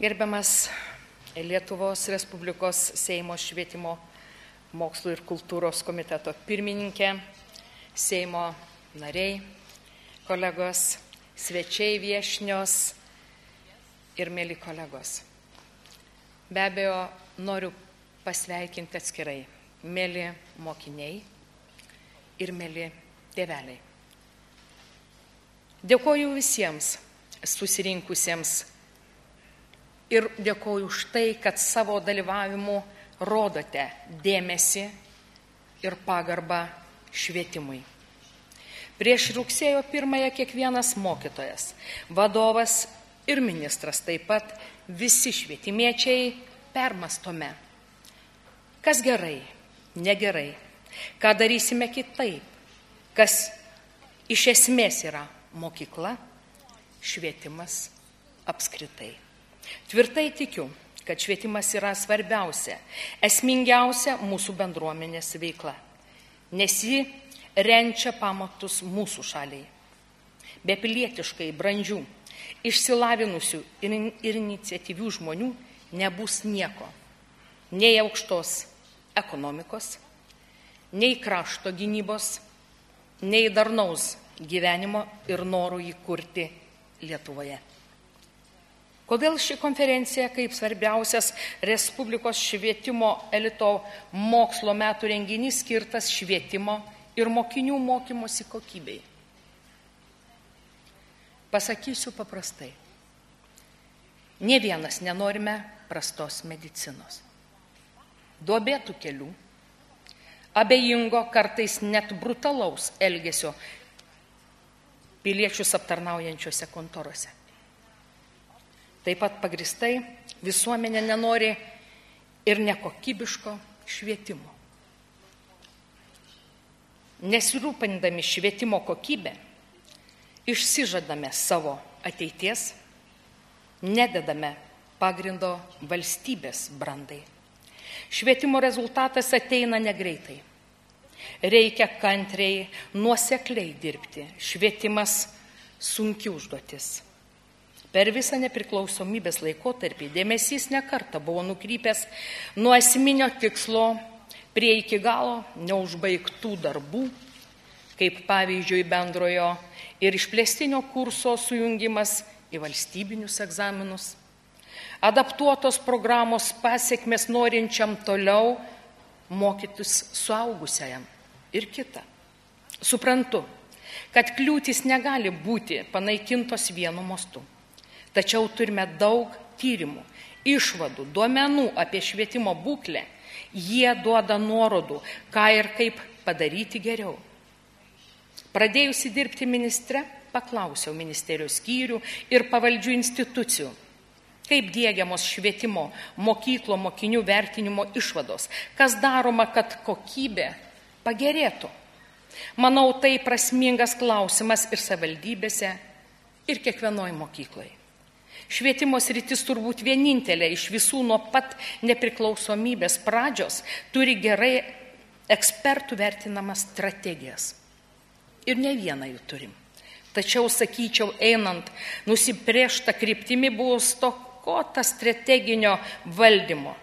Gerbiamas Lietuvos Respublikos Seimo švietimo, mokslo ir kultūros komiteto pirmininkė, Seimo nariai, kolegos, svečiai, viešnios ir mėly kolegos. Be abejo, noriu pasveikinti atskirai mėly mokiniai ir mėly tėveliai. Dėkoju visiems susirinkusiems ir dėkoju už tai, kad savo dalyvavimu rodote dėmesį ir pagarbą švietimui. Prieš rugsėjo 1 kiekvienas mokytojas, vadovas ir ministras, taip pat visi švietimiečiai permastome, kas gerai, negerai, ką darysime kitaip, kas iš esmės yra mokykla, švietimas apskritai. Tvirtai tikiu, kad švietimas yra svarbiausia, esmingiausia mūsų bendruomenės veikla, nes ji renčia pamatus mūsų šaliai. Be pilietiškai brandžių, išsilavinusių ir iniciatyvių žmonių nebus nieko, nei aukštos ekonomikos, nei krašto gynybos, nei darnaus gyvenimo ir norų įkurti Lietuvoje. Kodėl ši konferencija kaip svarbiausias Respublikos švietimo elito mokslo metų renginys skirtas švietimo ir mokinių mokymosi kokybei? Pasakysiu paprastai. Nė vienas nenorime prastos medicinos, duobėtų kelių, abejingo, kartais net brutalaus elgesio piliečius aptarnaujančiose kontorose. Taip pat pagristai visuomenė nenori ir nekokybiško švietimo. Nesirūpindami švietimo kokybę, išsižadame savo ateities, nededame pagrindo valstybės brandai. Švietimo rezultatas ateina negreitai. Reikia kantriai, nuosekliai dirbti. Švietimas sunki užduotis. Per visą nepriklausomybės laikotarpį dėmesys nekartą buvo nukrypęs nuo esminio tikslo prie iki galo neužbaigtų darbų, kaip pavyzdžiui bendrojo ir išplėstinio kurso sujungimas į valstybinius egzaminus, adaptuotos programos pasiekmes norinčiam toliau mokytis suaugusiajam ir kita. Suprantu, kad kliūtys negali būti panaikintos vienu mostu. Tačiau turime daug tyrimų, išvadų, duomenų apie švietimo būklę. Jie duoda nuorodų, ką ir kaip padaryti geriau. Pradėjusi dirbti ministre, paklausiau ministerijos skyrių ir pavaldžių institucijų, kaip diegiamos švietimo, mokyklo, mokinių vertinimo išvados, kas daroma, kad kokybė pagerėtų. Manau, tai prasmingas klausimas ir savivaldybėse, ir kiekvienoj mokykloje. Švietimo sritis turbūt vienintelė iš visų nuo pat nepriklausomybės pradžios turi gerai ekspertų vertinamas strategijas. Ir ne vieną jų turim. Tačiau, sakyčiau, einant nusibrėžtą kryptimi buvo stokota strateginio valdymo.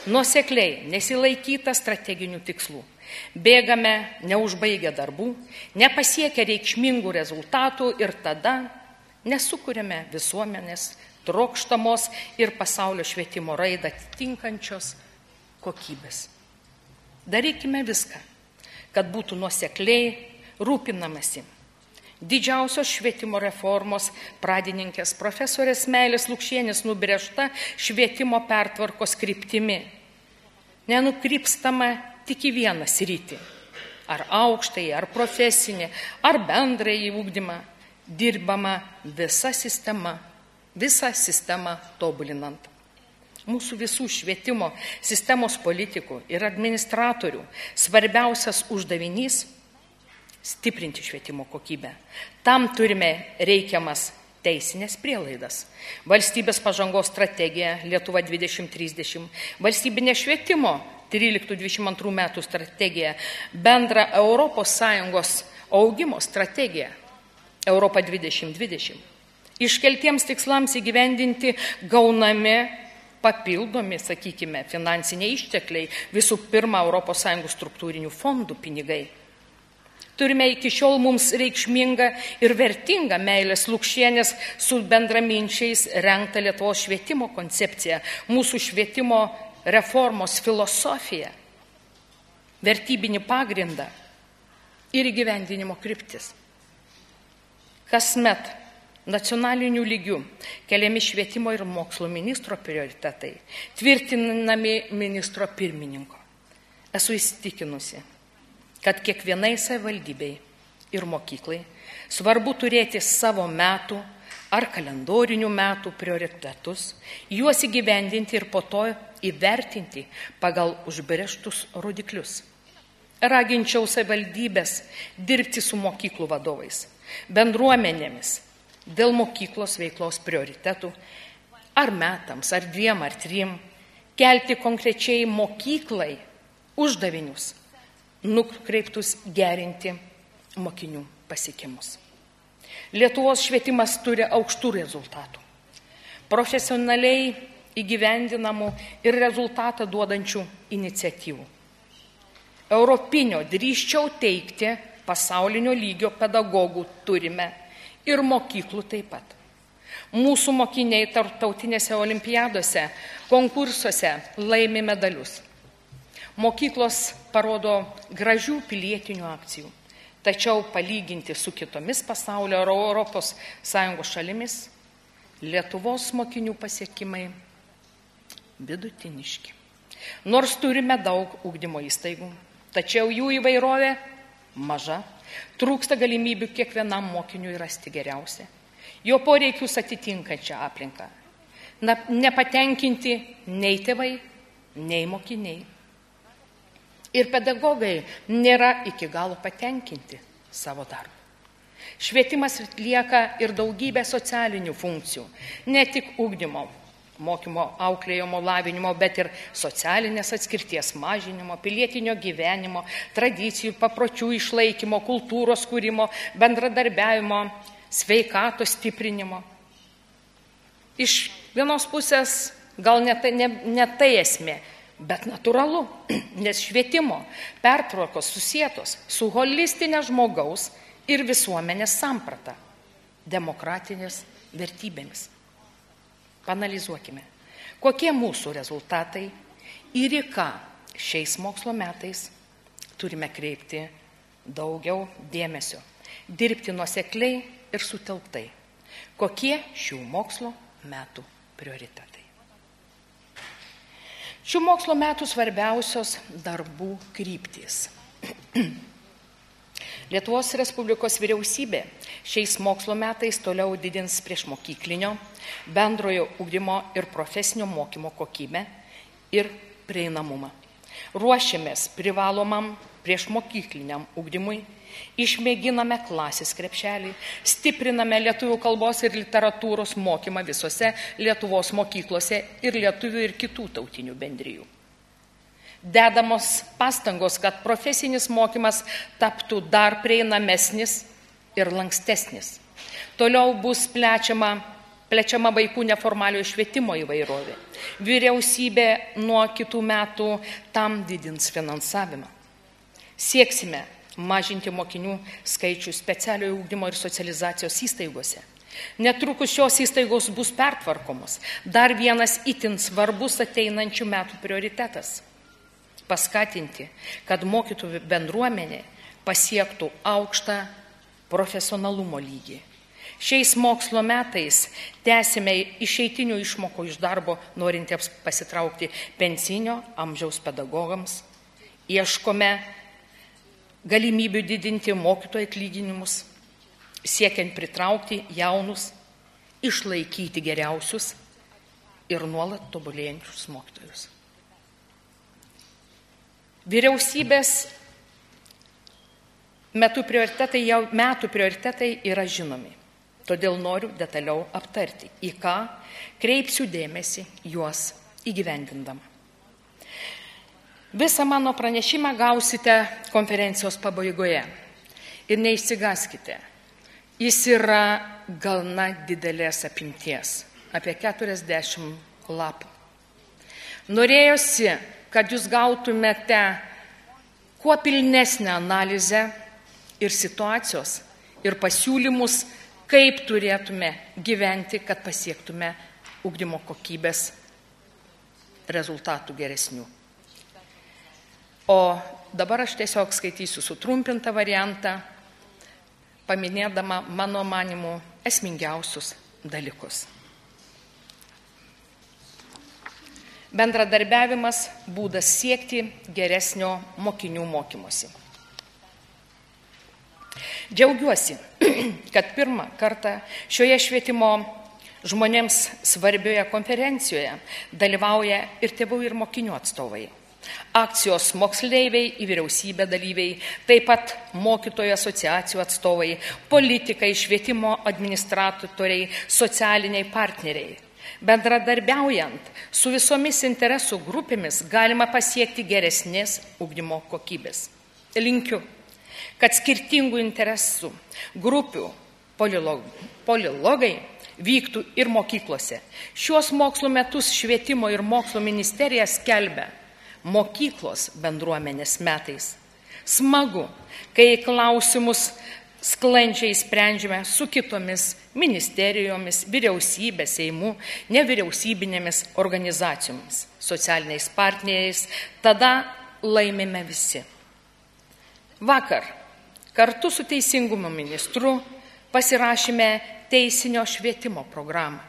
Nuosekliai nesilaikyta strateginių tikslų. Bėgame neužbaigę darbų, nepasiekę reikšmingų rezultatų ir tada nesukuriame visuomenės trokštamos ir pasaulio švietimo raidą atitinkančios kokybės. Darykime viską, kad būtų nuosekliai rūpinamasi didžiausios švietimo reformos pradininkės profesorės Meilės Lukšienės nubrėžta švietimo pertvarkos kryptimi. Nenukrypstama tik į vieną sritį, ar aukštąjį, ar profesinį, ar bendrąjį ugdymą, dirbama visą sistemą tobulinant. Mūsų visų švietimo sistemos politikų ir administratorių svarbiausias uždavinys – stiprinti švietimo kokybę. Tam turime reikiamas teisinės prielaidas. Valstybės pažangos strategija Lietuva 2030, valstybinė švietimo 13-22 metų strategija, bendra ES augimo strategija Europa 2020 Iškeltiems tikslams įgyvendinti gaunami papildomi, sakykime, finansiniai ištekliai, visų pirma, ES struktūrinių fondų pinigai. Turime iki šiol mums reikšmingą ir vertingą Meilės Lukšienės su bendraminčiais rengtą Lietuvos švietimo koncepciją, mūsų švietimo reformos filosofiją, vertybinį pagrindą ir įgyvendinimo kryptis. Kasmet nacionaliniu lygiu keliami švietimo ir mokslo ministro prioritetai, tvirtinami ministro pirmininko. Esu įsitikinusi, kad kiekvienai savivaldybei ir mokyklai svarbu turėti savo metų ar kalendorinių metų prioritetus, juos įgyvendinti ir po to įvertinti pagal užbrėžtus rodiklius. Raginčiau savivaldybės dirbti su mokyklų vadovais, bendruomenėmis dėl mokyklos veiklos prioritetų, ar metams, ar 2, ar 3, kelti konkrečiai mokyklai uždavinius, nukreiptus gerinti mokinių pasiekimus. Lietuvos švietimas turi aukštų rezultatų, profesionaliai įgyvendinamų ir rezultatą duodančių iniciatyvų. Europinio, drįsčiau teikti, pasaulinio lygio pedagogų turime ir mokyklų taip pat. Mūsų mokiniai tarptautinėse olimpiadose, konkursuose laimi medalius. Mokyklos parodo gražių pilietinių akcijų, tačiau palyginti su kitomis pasaulio ar Europos Sąjungos šalimis, Lietuvos mokinių pasiekimai vidutiniški. Nors turime daug ugdymo įstaigų, tačiau jų įvairovė maža, trūksta galimybių kiekvienam mokiniui rasti geriausią, jo poreikius atitinkančią aplinką. Nepatenkinti nei tėvai, nei mokiniai. Ir pedagogai nėra iki galo patenkinti savo darbu. Švietimas atlieka ir daugybę socialinių funkcijų, ne tik ugdymo, mokymo, auklėjimo, lavinimo, bet ir socialinės atskirties mažinimo, pilietinio gyvenimo, tradicijų, papročių išlaikymo, kultūros kūrimo, bendradarbiavimo, sveikatos stiprinimo. Iš vienos pusės gal ne tai esmė, bet natūralu, nes švietimo pertvarkos susietos su holistinė žmogaus ir visuomenės samprata, demokratinės vertybėmis. Panalizuokime, kokie mūsų rezultatai ir į ką šiais mokslo metais turime kreipti daugiau dėmesio, dirbti nuosekliai ir sutelktai. Kokie šių mokslo metų prioritetai? Šių mokslo metų svarbiausios darbų kryptys. Lietuvos Respublikos vyriausybė šiais mokslo metais toliau didins priešmokyklinio, bendrojo ugdymo ir profesinio mokymo kokybę ir prieinamumą. Ruošiamės privalomam priešmokykliniam ugdymui, išmėginame klasės krepšelį, stipriname lietuvių kalbos ir literatūros mokymą visose Lietuvos mokyklose ir lietuvių ir kitų tautinių bendrijų. Dedamos pastangos, kad profesinis mokymas taptų dar prieinamesnis ir lankstesnis. Toliau bus plečiama vaikų neformaliojo švietimo įvairovė. Vyriausybė nuo kitų metų tam didins finansavimą. Sieksime mažinti mokinių skaičių specialiojo ugdymo ir socializacijos įstaigose. Netrukus šios įstaigos bus pertvarkomos. Dar vienas itin svarbus ateinančių metų prioritetas – paskatinti, kad mokytojų bendruomenė pasiektų aukštą profesionalumo lygį. Šiais mokslo metais tęsime išeitinių išmokų iš darbo norintiems pasitraukti pensinio amžiaus pedagogams. Ieškome galimybių didinti mokytojų atlyginimus, siekiant pritraukti jaunus, išlaikyti geriausius ir nuolat tobulėjančius mokytojus. Vyriausybės metų prioritetai yra žinomi, todėl noriu detaliau aptarti, į ką kreipsiu dėmesį juos įgyvendindama. Visą mano pranešimą gausite konferencijos pabaigoje ir neišsigaskite. Jis yra gana didelės apimties, apie 40 lapų. Norėjosi, kad jūs gautumėte kuo pilnesnę analizę ir situacijos, ir pasiūlymus, kaip turėtume gyventi, kad pasiektume ugdymo kokybės rezultatų geresnių. O dabar aš tiesiog skaitysiu sutrumpintą variantą, paminėdama mano manimų esmingiausius dalykus. Bendradarbiavimas – būdas siekti geresnio mokinių mokymosi. Džiaugiuosi, kad pirmą kartą šioje švietimo žmonėms svarbioje konferencijoje dalyvauja ir tėvų, ir mokinių atstovai. Akcijos moksleiviai į vyriausybę dalyviai, taip pat mokytojų asociacijų atstovai, politikai, švietimo administratoriai, socialiniai partneriai. Bendradarbiaujant su visomis interesų grupėmis galima pasiekti geresnės ugdymo kokybės. Linkiu, kad skirtingų interesų grupių polilogai vyktų ir mokyklose. Šiuos mokslo metus Švietimo ir mokslo ministerija skelbia mokyklos bendruomenės metais. Smagu, kai klausimus sklandžiai sprendžiame su kitomis ministerijomis, vyriausybė, Seimu, nevyriausybinėmis organizacijomis, socialiniais partneriais, tada laimime visi. Vakar kartu su Teisingumo ministru pasirašėme teisinio švietimo programą.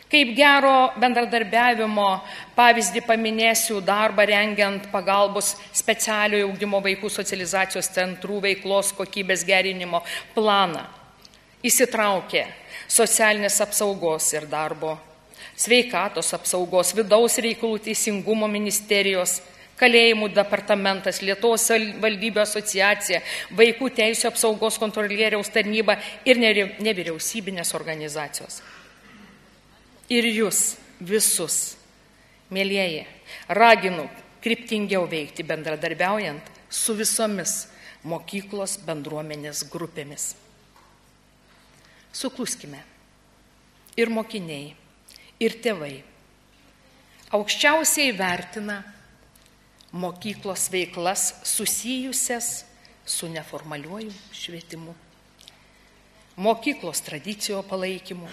Kaip gero bendradarbiavimo pavyzdį paminėsiu darbą rengiant pagalbos specialiojo ugdymo vaikų socializacijos centrų veiklos kokybės gerinimo planą. Įsitraukė socialinės apsaugos ir darbo, sveikatos apsaugos, vidaus reikalų Teisingumo ministerijos, kalėjimų departamentas, Lietuvos savivaldybių asociacija, vaikų teisių apsaugos kontrolieriaus tarnyba ir nevyriausybinės organizacijos. Ir jūs visus, mielieji, raginu kryptingiau veikti bendradarbiaujant su visomis mokyklos bendruomenės grupėmis. Sukluskime ir mokiniai, ir tėvai. Aukščiausiai vertina mokyklos veiklas susijusias su neformaliuoju švietimu, mokyklos tradicijų palaikymu,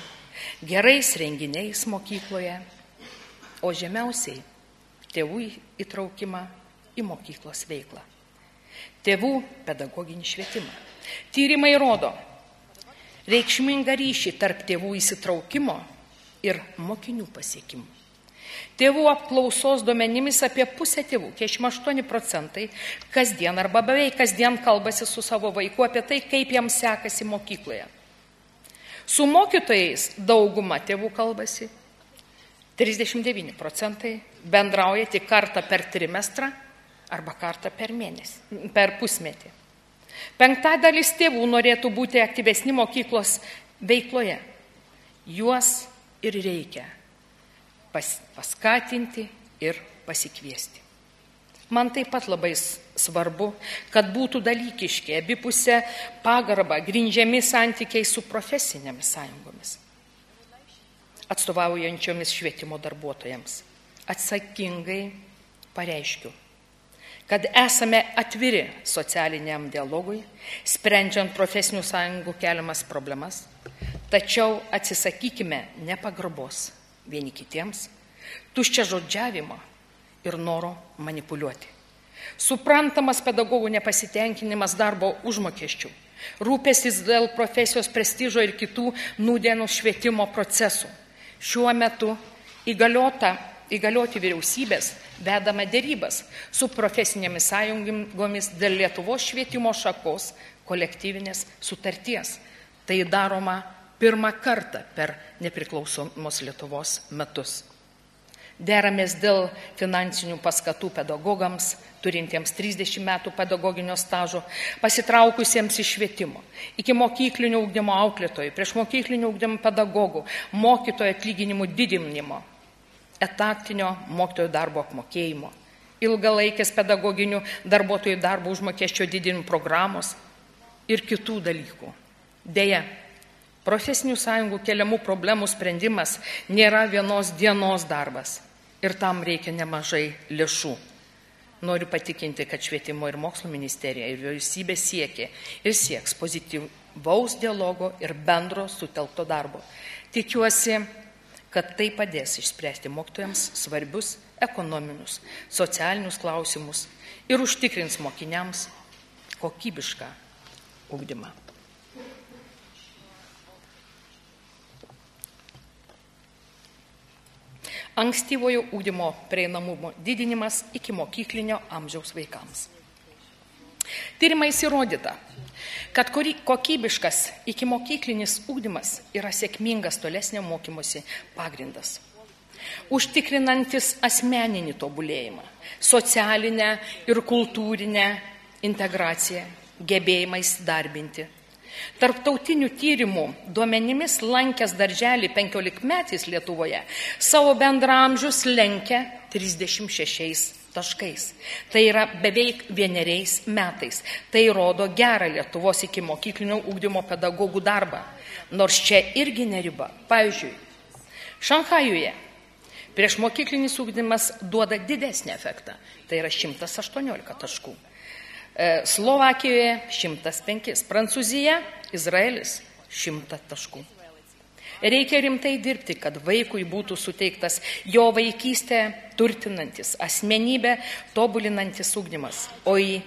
gerais renginiais mokykloje, o žemiausiai tėvų įtraukimą į mokyklos veiklą. Tėvų pedagoginį švietimą. Tyrimai rodo reikšmingą ryšį tarp tėvų įsitraukimo ir mokinių pasiekimų. Tėvų apklausos duomenimis apie pusę tėvų, 48%, kasdien arba beveik kasdien kalbasi su savo vaiku apie tai, kaip jam sekasi mokykloje. Su mokytojais dauguma tėvų kalbasi, 39% bendrauja tik kartą per trimestrą arba kartą per pusmetį. 5% tėvų norėtų būti aktyvesni mokyklos veikloje. Juos ir reikia paskatinti ir pasikviesti. Man taip pat labai svarbu, kad būtų dalykiški, abipusė pagarba, grindžiami santykiai su profesinėmis sąjungomis, atstovaujančiomis švietimo darbuotojams. Atsakingai pareiškiu, kad esame atviri socialiniam dialogui, sprendžiant profesinių sąjungų keliamas problemas, tačiau atsisakykime nepagarbos vieni kitiems, tuščiažodžiavimo ir noro manipuliuoti. Suprantamas pedagogų nepasitenkinimas darbo užmokesčių, rūpestis dėl profesijos prestižo ir kitų nūdienų švietimo procesų. Šiuo metu įgalioti vyriausybės vedama dėrybas su profesinėmis sąjungomis dėl Lietuvos švietimo šakos kolektyvinės sutarties. Tai daroma pirmą kartą per nepriklausomos Lietuvos metus. Deramės dėl finansinių paskatų pedagogams, turintiems 30 metų pedagoginio stažo, pasitraukusiems iš švietimo, iki mokyklinio ugdymo auklėtojų, priešmokyklinio ugdymo pedagogų, mokytojų atlyginimų didinimo, etatinio mokytojų darbo apmokėjimo, ilgalaikės pedagoginių darbuotojų darbo užmokesčio didinimo programos ir kitų dalykų. Deja, profesinių sąjungų keliamų problemų sprendimas nėra vienos dienos darbas ir tam reikia nemažai lėšų. Noriu patikinti, kad Švietimo ir mokslo ministerija ir vyriausybė siekia ir sieks pozityvaus dialogo ir bendro sutelkto darbo. Tikiuosi, kad tai padės išspręsti mokytojams svarbius ekonominius, socialinius klausimus ir užtikrins mokiniams kokybišką ugdymą. Ankstyvojo ugdymo prieinamumo didinimas iki mokyklinio amžiaus vaikams. Tyrimais įrodyta, kad kokybiškas ikimokyklinis ugdymas yra sėkmingas tolesnio mokymosi pagrindas, užtikrinantis asmeninį tobulėjimą, socialinę ir kultūrinę integraciją, gebėjimą įsidarbinti. Tarptautinių tyrimų duomenimis lankęs darželį 15-metis Lietuvoje savo bendraamžius lenkia 36 taškais. Tai yra beveik 1 metais. Tai rodo gerą Lietuvos ikimokyklinio ugdymo pedagogų darbą. Nors čia irgi neriba. Pavyzdžiui, Šanchajuje priešmokyklinis ugdymas duoda didesnį efektą. Tai yra 118 taškų. Slovakijoje 105, Prancūzija, Izraelis 100 taškų. Reikia rimtai dirbti, kad vaikui būtų suteiktas jo vaikystę turtinantis, asmenybę tobulinantis ugdymas, o į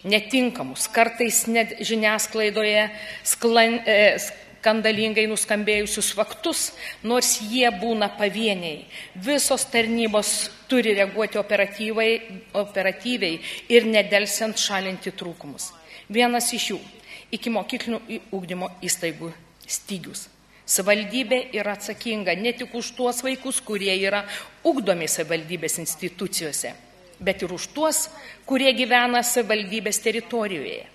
netinkamus, kartais net žiniasklaidoje skandalingai nuskambėjusius faktus, nors jie būna pavieniai. Visos tarnybos turi reaguoti operatyviai ir nedelsiant šalinti trūkumus. Vienas iš jų - ikimokyklinių ugdymo įstaigų stygius. Savivaldybė yra atsakinga ne tik už tuos vaikus, kurie yra ugdomi savivaldybės institucijose, bet ir už tuos, kurie gyvena savivaldybės teritorijoje.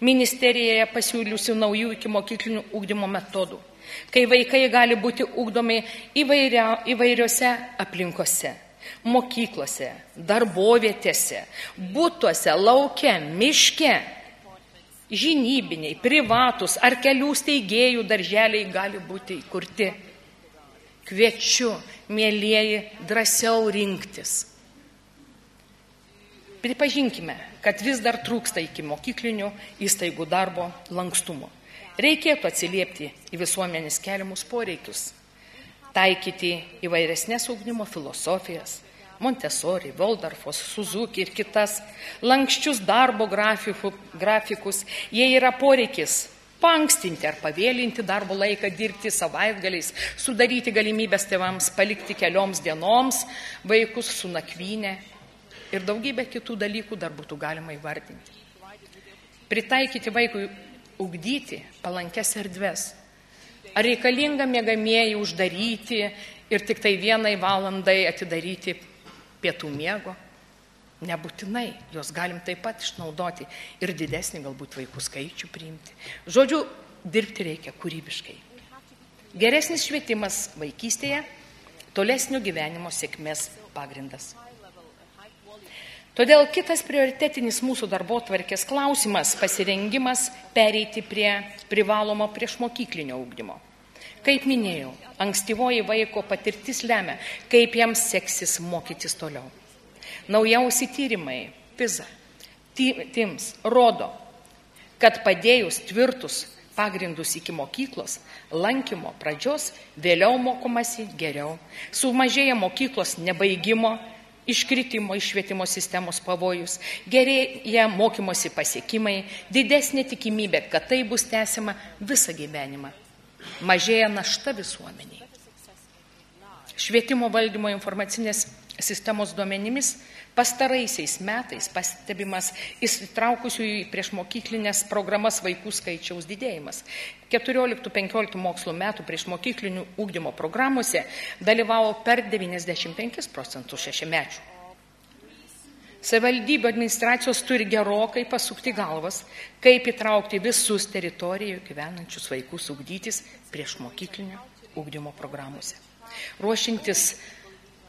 Ministerijoje pasiūliusi naujų ikimokyklinių ugdymo metodų, kai vaikai gali būti ugdomi įvairiose aplinkose, mokyklose, darbovietėse, butuose, lauke, miške, žinybiniai, privatus ar kelių steigėjų darželiai gali būti įkurti. Kviečiu, mielieji, drąsiau rinktis. Pripažinkime, kad vis dar trūksta ikimokyklinių įstaigų darbo lankstumo. Reikėtų atsiliepti į visuomenės keliamus poreikius, taikyti įvairesnės ugdymo filosofijas, Montessori, Waldorfos, Suzuki ir kitas, lankščius darbo grafikus. Jie yra poreikis paankstinti ar pavėlinti darbo laiką, dirbti savaitgaliais, sudaryti galimybės tėvams palikti kelioms dienoms vaikus su nakvynė ir daugybė kitų dalykų dar būtų galima įvardinti. Pritaikyti vaikui ugdyti palankes erdves. Ar reikalinga miegamieji uždaryti ir tik tai 1 valandai atidaryti pietų miego? Nebūtinai, jos galim taip pat išnaudoti ir didesnį galbūt vaikų skaičių priimti. Žodžiu, dirbti reikia kūrybiškai. Geresnis švietimas vaikystėje, tolesnio gyvenimo sėkmės pagrindas. Todėl kitas prioritetinis mūsų darbotvarkės klausimas - pasirengimas pereiti prie privalomo priešmokyklinio ugdymo. Kaip minėjau, ankstyvoji vaiko patirtis lemia, kaip jiems seksis mokytis toliau. Naujausi tyrimai PISA, TIMSS rodo, kad padėjus tvirtus pagrindus iki mokyklos lankymo pradžios, vėliau mokomasi geriau. Sumažėja mokyklos nebaigimo, iškritimo iš švietimo sistemos pavojus, gerėja mokymosi pasiekimai, didesnė tikimybė, kad tai bus tęsiama visą gyvenimą. Mažėja našta visuomeniai. Švietimo valdymo informacinės sistemos duomenimis pastaraisiais metais pastebimas įsitraukusių į priešmokyklinės programas vaikų skaičiaus didėjimas. 14-15 mokslo metų priešmokyklinių ugdymo programuose dalyvavo per 95% šešiamečių. Savivaldybių administracijos turi gerokai pasukti galvas, kaip įtraukti visus teritorijoje gyvenančius vaikus ugdytis priešmokyklinio ugdymo programuose. Ruošintis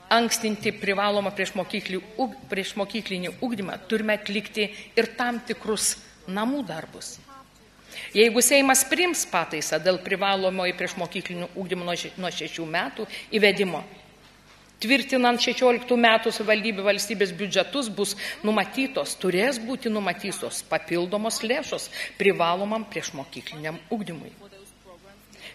ankstinti privalomą priešmokyklinį ugdymą, turime atlikti ir tam tikrus namų darbus. Jeigu Seimas priims pataisą dėl privalomojo priešmokyklinio ugdymo nuo 6 metų įvedimo, tvirtinant 16 metų savivaldybių valstybės biudžetus turės būti numatytos papildomos lėšos privalomam priešmokykliniam ugdymui.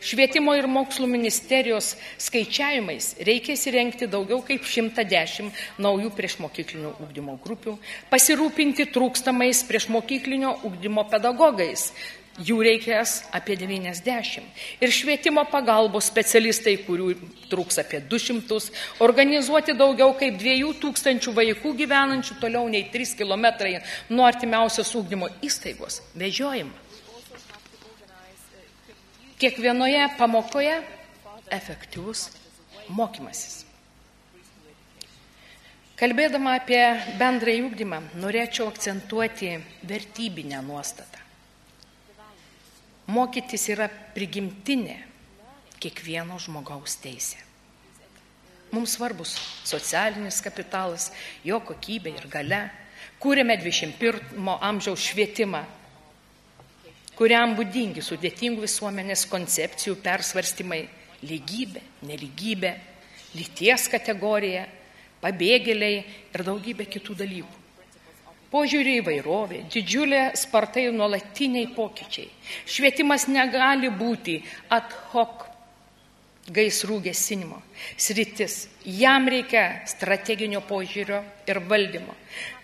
Švietimo ir mokslo ministerijos skaičiavimais reikės įrengti daugiau kaip 110 naujų priešmokyklinio ugdymo grupių, pasirūpinti trūkstamais priešmokyklinio ugdymo pedagogais. Jų reikės apie 90. Ir švietimo pagalbos specialistai, kurių trūks apie 200, organizuoti daugiau kaip 2000 vaikų gyvenančių toliau nei 3 kilometrai nuo artimiausios ugdymo įstaigos vežiojimą. Kiekvienoje pamokoje efektyvus mokymasis. Kalbėdama apie bendrąjį ugdymą, norėčiau akcentuoti vertybinę nuostatą. Mokytis yra prigimtinė kiekvieno žmogaus teisė. Mums svarbus socialinis kapitalas, jo kokybė ir galia. Kūrėme 21 amžiaus švietimą, kuriam būdingi sudėtingų visuomenės koncepcijų persvarstymai, lygybė, nelygybė, lyties kategorija, pabėgėliai ir daugybė kitų dalykų. Požiūrį įvairovė, didžiulė spartai nuolatiniai pokyčiai. Švietimas negali būti ad hoc gaisrų gesinimo sritis. Jam reikia strateginio požiūrio ir valdymo.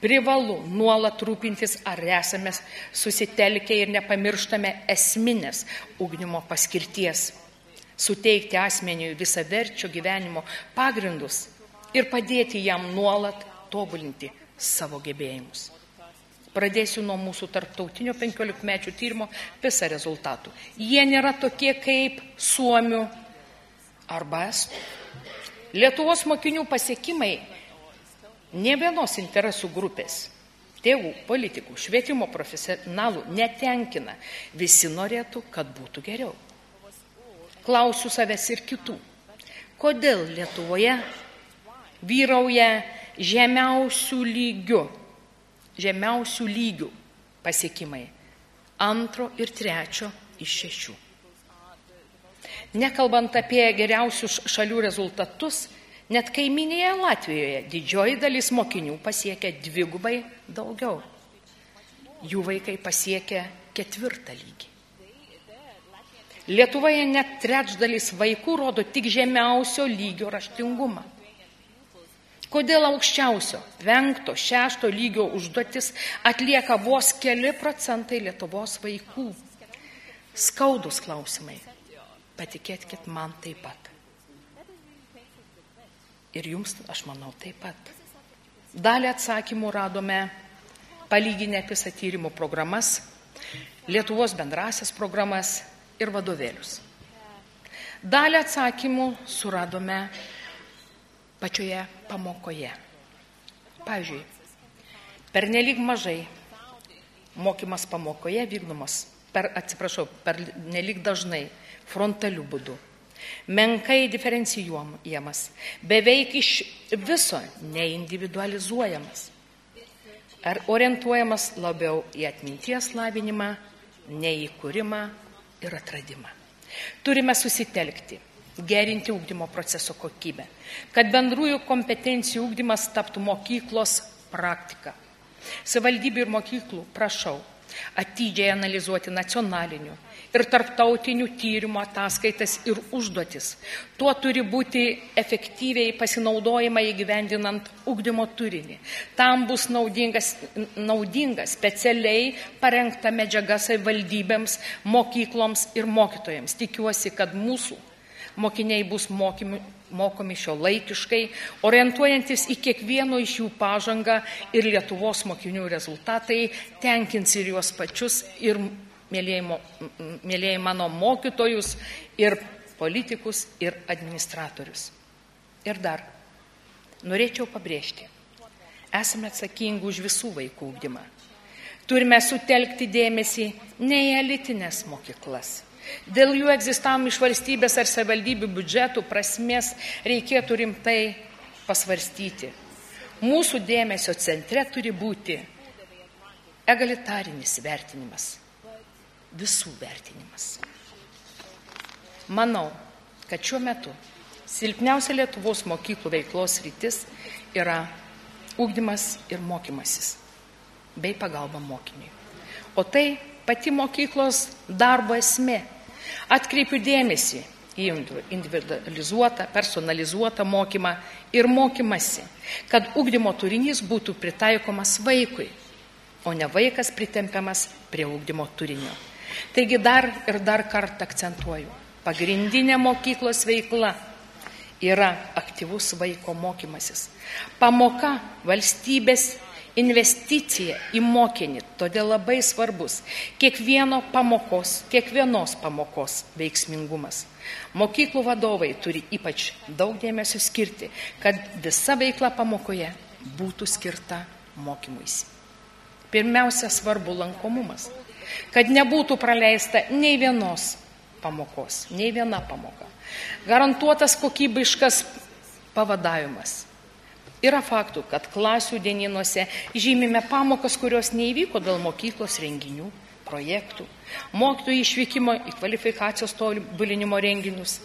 Privalu nuolat rūpintis, ar esame susitelkę ir nepamirštame esminės ugdymo paskirties. Suteikti asmeniui visaverčio gyvenimo pagrindus ir padėti jam nuolat tobulinti savo gebėjimus. Pradėsiu nuo mūsų tarptautinio 15-mečių tyrimo PISA rezultatų. Jie nėra tokie kaip suomių arba estų. Lietuvos mokinių pasiekimai ne vienos interesų grupės, tėvų, politikų, švietimo profesionalų netenkina. Visi norėtų, kad būtų geriau. Klausiu savęs ir kitų. Kodėl Lietuvoje vyrauja žemiausių lygių pasiekimai 2 ir 3 iš 6. Nekalbant apie geriausius šalių rezultatus, net kaimynėje Latvijoje didžioji dalis mokinių pasiekia 2 daugiau. Jų vaikai pasiekia 4 lygį. Lietuvoje net 3/4 vaikų rodo tik žemiausio lygio raštingumą. Kodėl aukščiausio 5, 6 lygio užduotis atlieka vos keli procentai Lietuvos vaikų? Skaudus klausimai. Patikėkit, man taip pat. Ir jums, aš manau, taip pat. Dalį atsakymų radome palyginę PISA tyrimų programas, Lietuvos bendrasias programas ir vadovėlius. Dalį atsakymų suradome pačioje pamokoje. Pavyzdžiui, pernelyg mažai mokymas pamokoje vykdomas, pernelyg dažnai frontaliu būdu, menkai diferencijuojamas, beveik iš viso neindividualizuojamas, ar orientuojamas labiau į atminties lavinimą, nei į kūrimą ir atradimą. Turime susitelkti, gerinti ugdymo proceso kokybę, kad bendrųjų kompetencijų ugdymas taptų mokyklos praktika. Savivaldybių ir mokyklų prašau atidžiai analizuoti nacionalinių ir tarptautinių tyrimų ataskaitas ir užduotis. Tuo turi būti efektyviai pasinaudojama įgyvendinant ugdymo turinį. Tam bus naudinga specialiai parengta medžiaga savivaldybėms, mokykloms ir mokytojams. Tikiuosi, kad mūsų mokiniai bus mokomi šiuolaikiškai, orientuojantis į kiekvieno iš jų pažangą ir Lietuvos mokinių rezultatai tenkins ir juos pačius, ir mėlėjai mano mokytojus, ir politikus, ir administratorius. Ir dar norėčiau pabrėžti, esame atsakingi už visų vaikų ugdymą. Turime sutelkti dėmesį ne į elitinės mokyklas. Dėl jų egzistavimo iš valstybės ar savivaldybių biudžetų prasmės reikėtų rimtai pasvarstyti. Mūsų dėmesio centre turi būti egalitarinis vertinimas. visų vertinimas. Manau, kad šiuo metu silpniausia Lietuvos mokyklų veiklos sritis yra ugdymas ir mokymasis, bei pagalba mokiniui. O tai pati mokyklos darbo esmė. Atkreipiu dėmesį į individualizuotą, personalizuotą mokymą ir mokymasi, kad ugdymo turinys būtų pritaikomas vaikui, o ne vaikas pritempiamas prie ugdymo turinio. Taigi dar ir dar kartą akcentuoju, pagrindinė mokyklos veikla yra aktyvus vaiko mokymasis. Pamoka valstybės investicija į mokinį, todėl labai svarbus kiekvienos pamokos veiksmingumas. Mokyklų vadovai turi ypač daug dėmesio skirti, kad visa veikla pamokoje būtų skirta mokymuisi. Pirmiausia, svarbu lankomumas, kad nebūtų praleista nei vienos pamokos, nei viena pamoka. Garantuotas kokybiškas pavadavimas. Yra faktų, kad klasių dienynuose žymime pamokas, kurios neįvyko dėl mokyklos renginių, projektų, mokytojų išvykimo į kvalifikacijos tobulinimo renginius.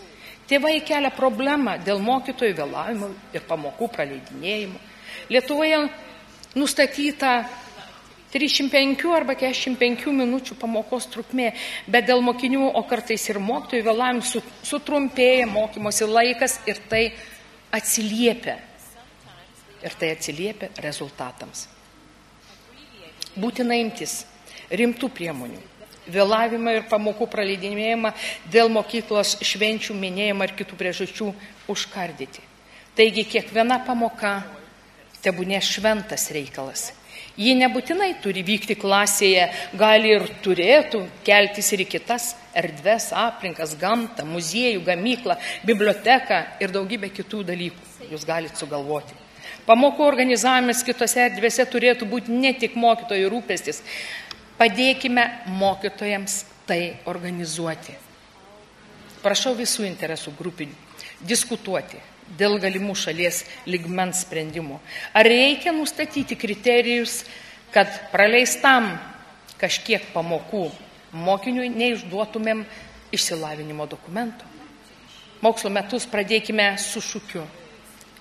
Tėvai kelia problemą dėl mokytojų vėlavimo ir pamokų praleidinėjimo. Lietuvoje nustatyta 35 arba 45 minučių pamokos trukmė, bet dėl mokinių, o kartais ir mokytojų vėlavimų sutrumpėja mokymosi laikas ir tai atsiliepia. Rezultatams. Būtina imtis rimtų priemonių, vėlavimą ir pamokų praleidinėjimą dėl mokyklos švenčių minėjimą ir kitų priežasčių užkardyti. Taigi kiekviena pamoka tebūnie šventas reikalas. Ji nebūtinai turi vykti klasėje, gali ir turėtų keltis ir į kitas erdves, aplinkas, gamtą, muziejų, gamyklą, biblioteką ir daugybę kitų dalykų jūs galite sugalvoti. Pamokų organizavimas kitose erdvėse turėtų būti ne tik mokytojų rūpestis. Padėkime mokytojams tai organizuoti. Prašau visų interesų grupių diskutuoti dėl galimų šalies lygmens sprendimų. Ar reikia nustatyti kriterijus, kad praleistam kažkiek pamokų mokiniui neišduotumėm išsilavinimo dokumento? Mokslo metus pradėkime su šūkiu: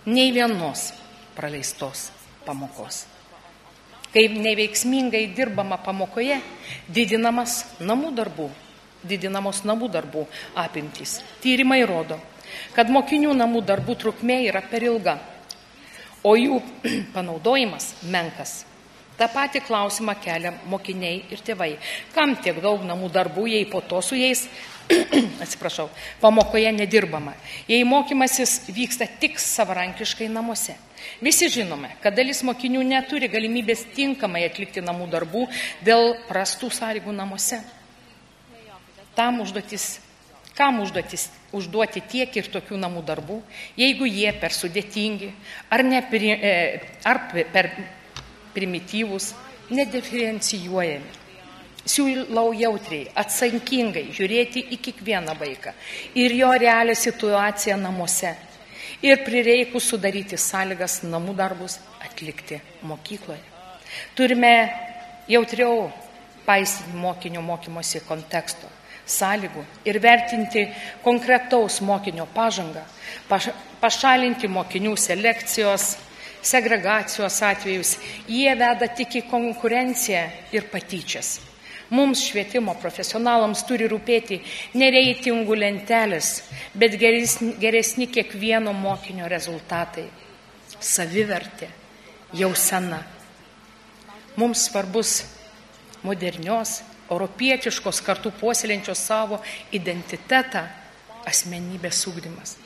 nei vienos praleistos pamokos. Kai neveiksmingai dirbama pamokoje, didinamos namų darbų apimtys. Tyrimai rodo, kad mokinių namų darbų trukmė yra per ilga, o jų panaudojimas menkas. Ta pati klausimą kelia mokiniai ir tėvai. Kam tiek daug namų darbų, jei po to su jais pamokoje nedirbama, jei mokymasis vyksta tik savarankiškai namuose. Visi žinome, kad dalis mokinių neturi galimybės tinkamai atlikti namų darbų dėl prastų sąlygų namuose. Kam užduoti tiek ir tokių namų darbų, jeigu jie per sudėtingi ar per primityvūs, nediferencijuojami. Siūlau jautriai, atsakingai žiūrėti į kiekvieną vaiką ir jo realią situaciją namuose ir prireikus sudaryti sąlygas namų darbus atlikti mokykloje. Turime jautriau paisyti mokinio mokymosi konteksto, sąlygų ir vertinti konkretaus mokinio pažangą, pašalinti mokinių selekcijos, segregacijos atvejus. Jie veda tik į konkurenciją ir patyčias. Mums švietimo profesionalams turi rūpėti ne reitingų lentelės, bet geresni kiekvieno mokinio rezultatai. Savivertė jau sena. Mums svarbus modernios, europietiškos kartu puoselėjančios savo identitetą asmenybės ugdymas.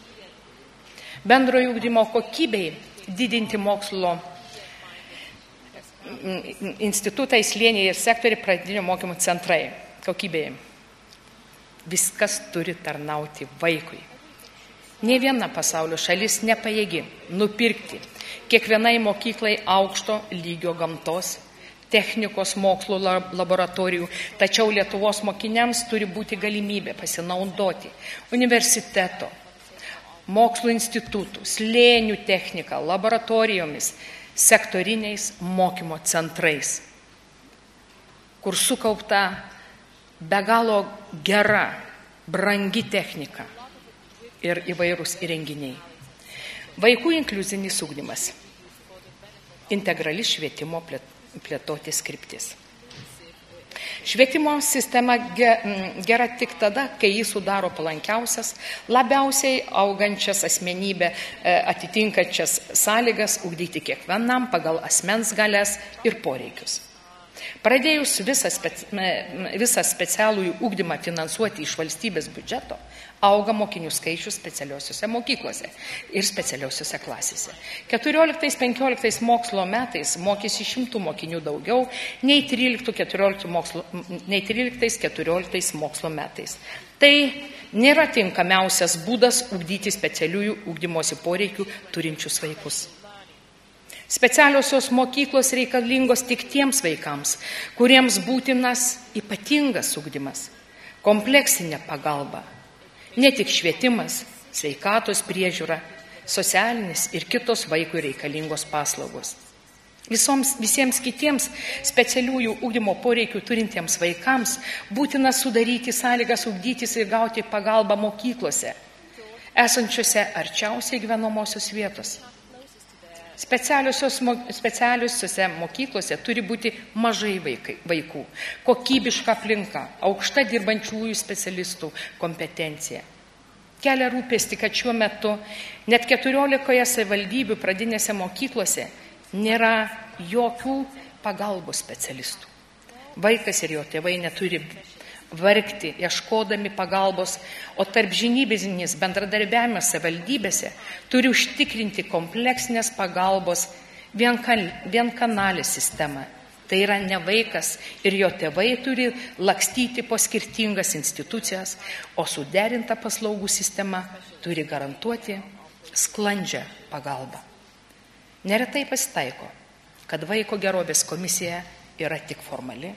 Bendrojo ugdymo kokybei didinti mokslo institutai, slėniai ir sektoriai, pradinio mokymo centrai. Kokybėje. Viskas turi tarnauti vaikui. Nė viena pasaulio šalis nepajėgi nupirkti kiekvienai mokyklai aukšto lygio gamtos, technikos mokslo laboratorijų, tačiau Lietuvos mokiniams turi būti galimybė pasinaudoti universiteto, mokslo institutų, slėnių technika, laboratorijomis, sektoriniais mokymo centrais, kur sukaupta be galo gera, brangi technika ir įvairūs įrenginiai. Vaikų inkliuzinis ugdymas. Integrali švietimo plėtotės kryptis. Švietimo sistema gera tik tada, kai jį sudaro palankiausias, labiausiai augančias asmenybę atitinkančias sąlygas ugdyti kiekvienam pagal asmens galias ir poreikius. Pradėjus visą specialųjį ugdymą finansuoti iš valstybės biudžeto, auga mokinių skaičius specialiosiuose mokyklose ir specialiosiuose klasėse. 14-15 mokslo metais mokėsi 100 mokinių daugiau nei 13-14 mokslo metais. Tai nėra tinkamiausias būdas ugdyti specialiųjų ugdymosi poreikių turinčius vaikus. Specialiosios mokyklos reikalingos tik tiems vaikams, kuriems būtinas ypatingas ugdymas, kompleksinė pagalba, ne tik švietimas, sveikatos priežiūra, socialinis ir kitos vaikui reikalingos paslaugos. Visiems kitiems specialiųjų ugdymo poreikių turintiems vaikams būtina sudaryti sąlygas ugdytis ir gauti pagalbą mokyklose, esančiose arčiausiai gyvenamosios vietos. Specialiosiuose mokyklose turi būti mažai vaikų, kokybiška aplinka, aukšta dirbančiųjų specialistų kompetencija. Kelia rūpestį, kad šiuo metu net 14 savivaldybių pradinėse mokyklose nėra jokių pagalbos specialistų. Vaikas ir jo tėvai neturi vargti, ieškodami pagalbos, o tarpžinybinis bendradarbiavimas savivaldybėse turi užtikrinti kompleksinės pagalbos vienkanalę sistemą. Tai yra ne vaikas ir jo tėvai turi lakstyti po skirtingas institucijas, o suderinta paslaugų sistema turi garantuoti sklandžią pagalbą. Neretai pasitaiko, kad vaiko gerovės komisija yra tik formali,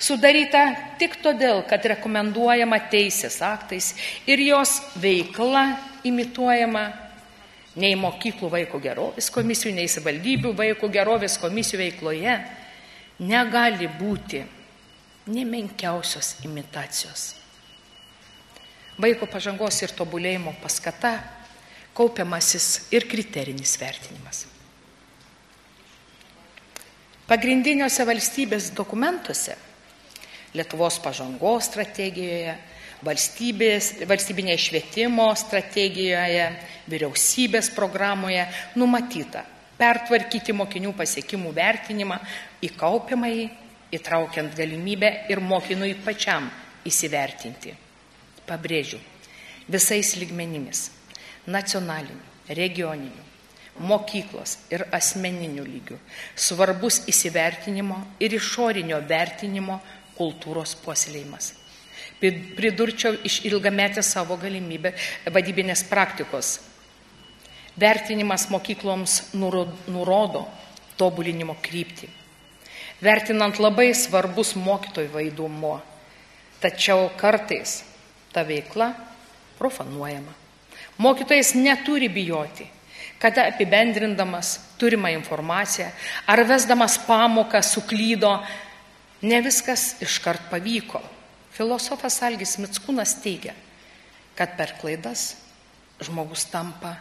sudaryta tik todėl, kad rekomenduojama teisės aktais ir jos veikla imituojama nei mokyklų vaiko gerovės komisijų, nei savivaldybių vaiko gerovės komisijų veikloje negali būti nemenkiausios imitacijos. Vaiko pažangos ir tobulėjimo paskata, kaupiamasis ir kriterinis vertinimas. Pagrindiniuose valstybės dokumentuose, Lietuvos pažangos strategijoje, valstybinėje švietimo strategijoje, vyriausybės programoje numatyta pertvarkyti mokinių pasiekimų vertinimą į kaupiamąjį, įtraukiant galimybę ir mokinui pačiam įsivertinti. Pabrėžiu, visais lygmenimis – nacionaliniu, regioniniu, mokyklos ir asmeniniu lygiu – svarbus įsivertinimo ir išorinio vertinimo kultūros puoselėjimas. Pridurčiau iš ilgametės savo galimybę vadybinės praktikos. Vertinimas mokykloms nurodo tobulinimo kryptį. Vertinant labai svarbus mokytojų vaidmuo, tačiau kartais ta veikla profanuojama. Mokytojas neturi bijoti, kada apibendrindamas turimą informaciją ar vesdamas pamoką suklydo, ne viskas iškart pavyko. Filosofas Algis Mickūnas teigia, kad per klaidas žmogus tampa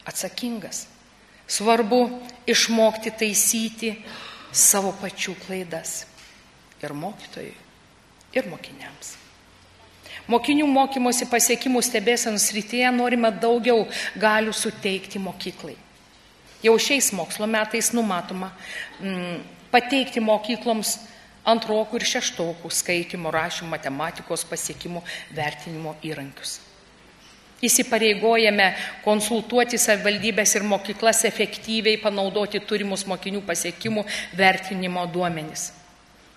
atsakingas. Svarbu išmokti taisyti savo pačių klaidas ir mokytojui, ir mokiniams. Mokinių mokymosi pasiekimų stebėsenos srityje norime daugiau galių suteikti mokyklai. Jau šiais mokslo metais numatoma pateikti mokykloms antrokų ir šeštokų skaitymo, rašymo, matematikos pasiekimų vertinimo įrankius. Įsipareigojame konsultuoti savivaldybės ir mokyklas efektyviai panaudoti turimus mokinių pasiekimų vertinimo duomenis.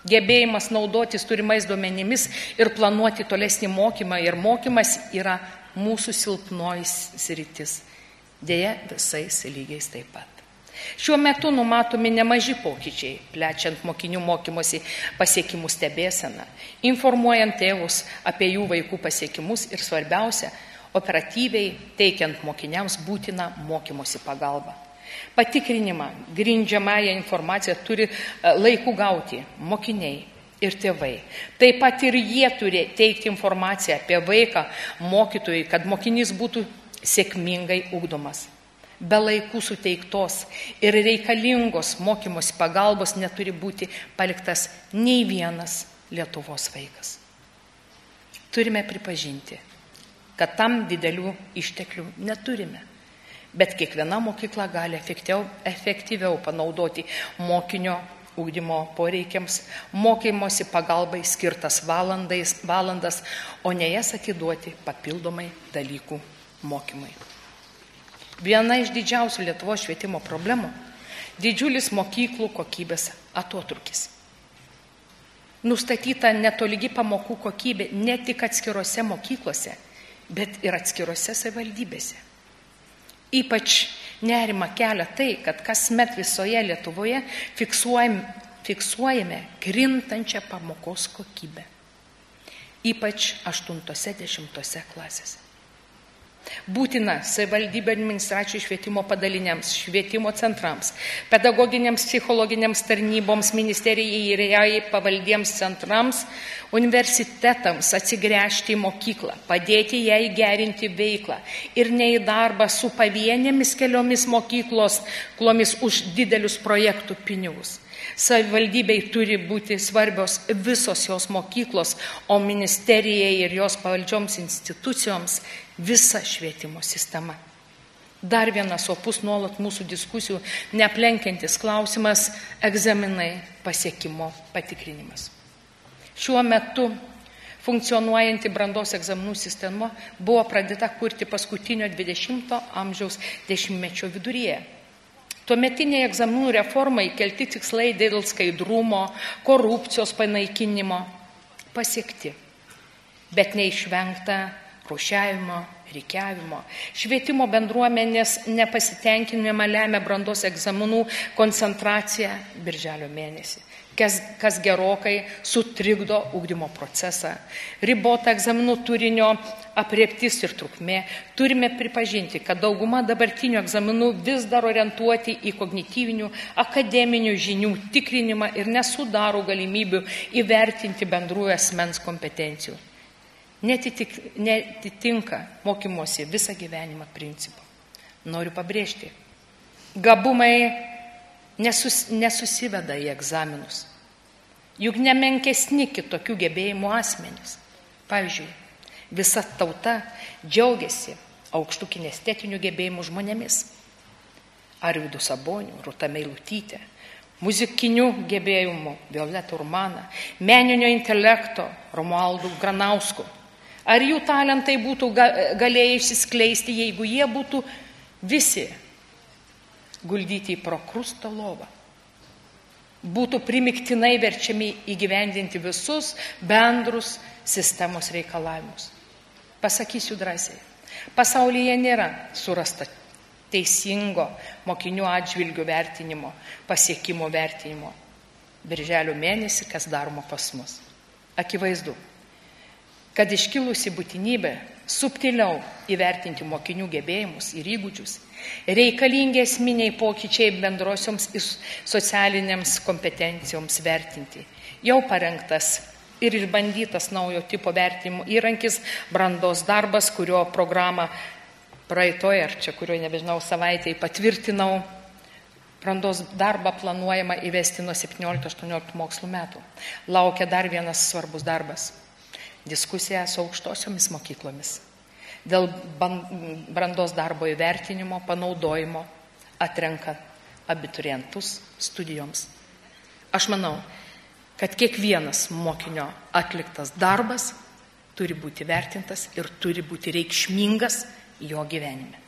Gebėjimas naudotis turimais duomenimis ir planuoti tolesnį mokymą ir mokymas yra mūsų silpnoji sritis. Deja, visais lygiais taip pat. Šiuo metu numatomi nemaži pokyčiai, plečiant mokinių mokymosi pasiekimų stebėseną, informuojant tėvus apie jų vaikų pasiekimus ir svarbiausia, operatyviai teikiant mokiniams būtiną mokymosi pagalbą. Patikrinimą grindžiamąją informaciją turi laiku gauti mokiniai, ir tėvai. Taip pat ir jie turi teikti informaciją apie vaiką mokytojui, kad mokinys būtų sėkmingai ugdomas. Be laikų suteiktos ir reikalingos mokymosi pagalbos neturi būti paliktas nei vienas Lietuvos vaikas. Turime pripažinti, kad tam didelių išteklių neturime, bet kiekviena mokykla gali efektyviau panaudoti mokinio ugdymo poreikiams, mokymosi pagalbai skirtas valandas, o ne jas atiduoti papildomai dalykų mokymai. Viena iš didžiausių Lietuvos švietimo problemų – didžiulis mokyklų kokybės atotrūkis. Nustatyta netolygi pamokų kokybė ne tik atskirose mokyklose, bet ir atskirose savivaldybėse. Ypač nerima kelia tai, kad kasmet visoje Lietuvoje fiksuojame krintančią pamokos kokybę. Ypač 8-10 klasėse. Būtina savivaldybių administracijų švietimo padaliniams, švietimo centrams, pedagoginiams, psichologiniams tarnyboms, ministerijai ir jai pavaldiems centrams, universitetams atsigręžti į mokyklą, padėti jai gerinti veiklą ir ne į darbą su pavienėmis keliomis mokyklomis už didelius projektų pinigus. Savivaldybei turi būti svarbios visos jos mokyklos, o ministerijai ir jos pavaldžioms institucijoms visa švietimo sistema. Dar vienas opus nuolat mūsų diskusijų neaplenkiantis klausimas – egzaminai pasiekimo patikrinimas. Šiuo metu funkcionuojanti brandos egzaminų sistema buvo pradėta kurti paskutinio 20 amžiaus dešimtmečio viduryje. Tuometiniai egzaminų reformai kelti tikslai dėl skaidrumo, korupcijos panaikinimo pasiekti, bet neišvengta rūšiavimo, rikiavimo. Švietimo bendruomenės nepasitenkinimą lemia brandos egzaminų koncentracija birželio mėnesį, kas gerokai sutrikdo ugdymo procesą. Ribota egzaminų turinio aprėptis ir trukmė. Turime pripažinti, kad dauguma dabartinių egzaminų vis dar orientuoti į kognityvinių, akademinių žinių tikrinimą ir nesudaro galimybių įvertinti bendrųjų asmens kompetencijų. Netitinka mokymosi visą gyvenimą principų. Noriu pabrėžti, gabumai nesusiveda į egzaminus. Juk nemenkesni kitokių gebėjimų asmenys. Pavyzdžiui, visa tauta džiaugiasi aukštų kinestetinių gebėjimų žmonėmis. Arvydu Saboniu, Rūta Meilutytė, muzikinių gebėjimų Violeta Urmana, meninio intelekto Romualdu Granausku. Ar jų talentai būtų galėję išsiskleisti, jeigu jie būtų visi guldyti į prokrusto lovą? Būtų primiktinai verčiami įgyvendinti visus bendrus sistemos reikalavimus. Pasakysiu drąsiai, pasaulyje nėra surasta teisingo mokinių atžvilgių vertinimo, pasiekimo vertinimo. Birželio mėnesį, kas daroma pas mus. Akivaizdu, kad iškilusi būtinybė subtiliau įvertinti mokinių gebėjimus ir įgūdžius, reikalingi esminiai pokyčiai bendrosioms ir socialinėms kompetencijoms vertinti. Jau parengtas ir išbandytas naujo tipo vertinimo įrankis brandos darbas, kurio programą praeitoje, ar čia kurio nebežinau, savaitėje patvirtinau. Brandos darbą planuojama įvesti nuo 17-18 mokslo metų. Laukia dar vienas svarbus darbas. Diskusija su aukštosiomis mokyklomis dėl brandos darbo įvertinimo, panaudojimo, atrenka abiturientus studijoms. Aš manau, kad kiekvienas mokinio atliktas darbas turi būti vertintas ir turi būti reikšmingas jo gyvenime.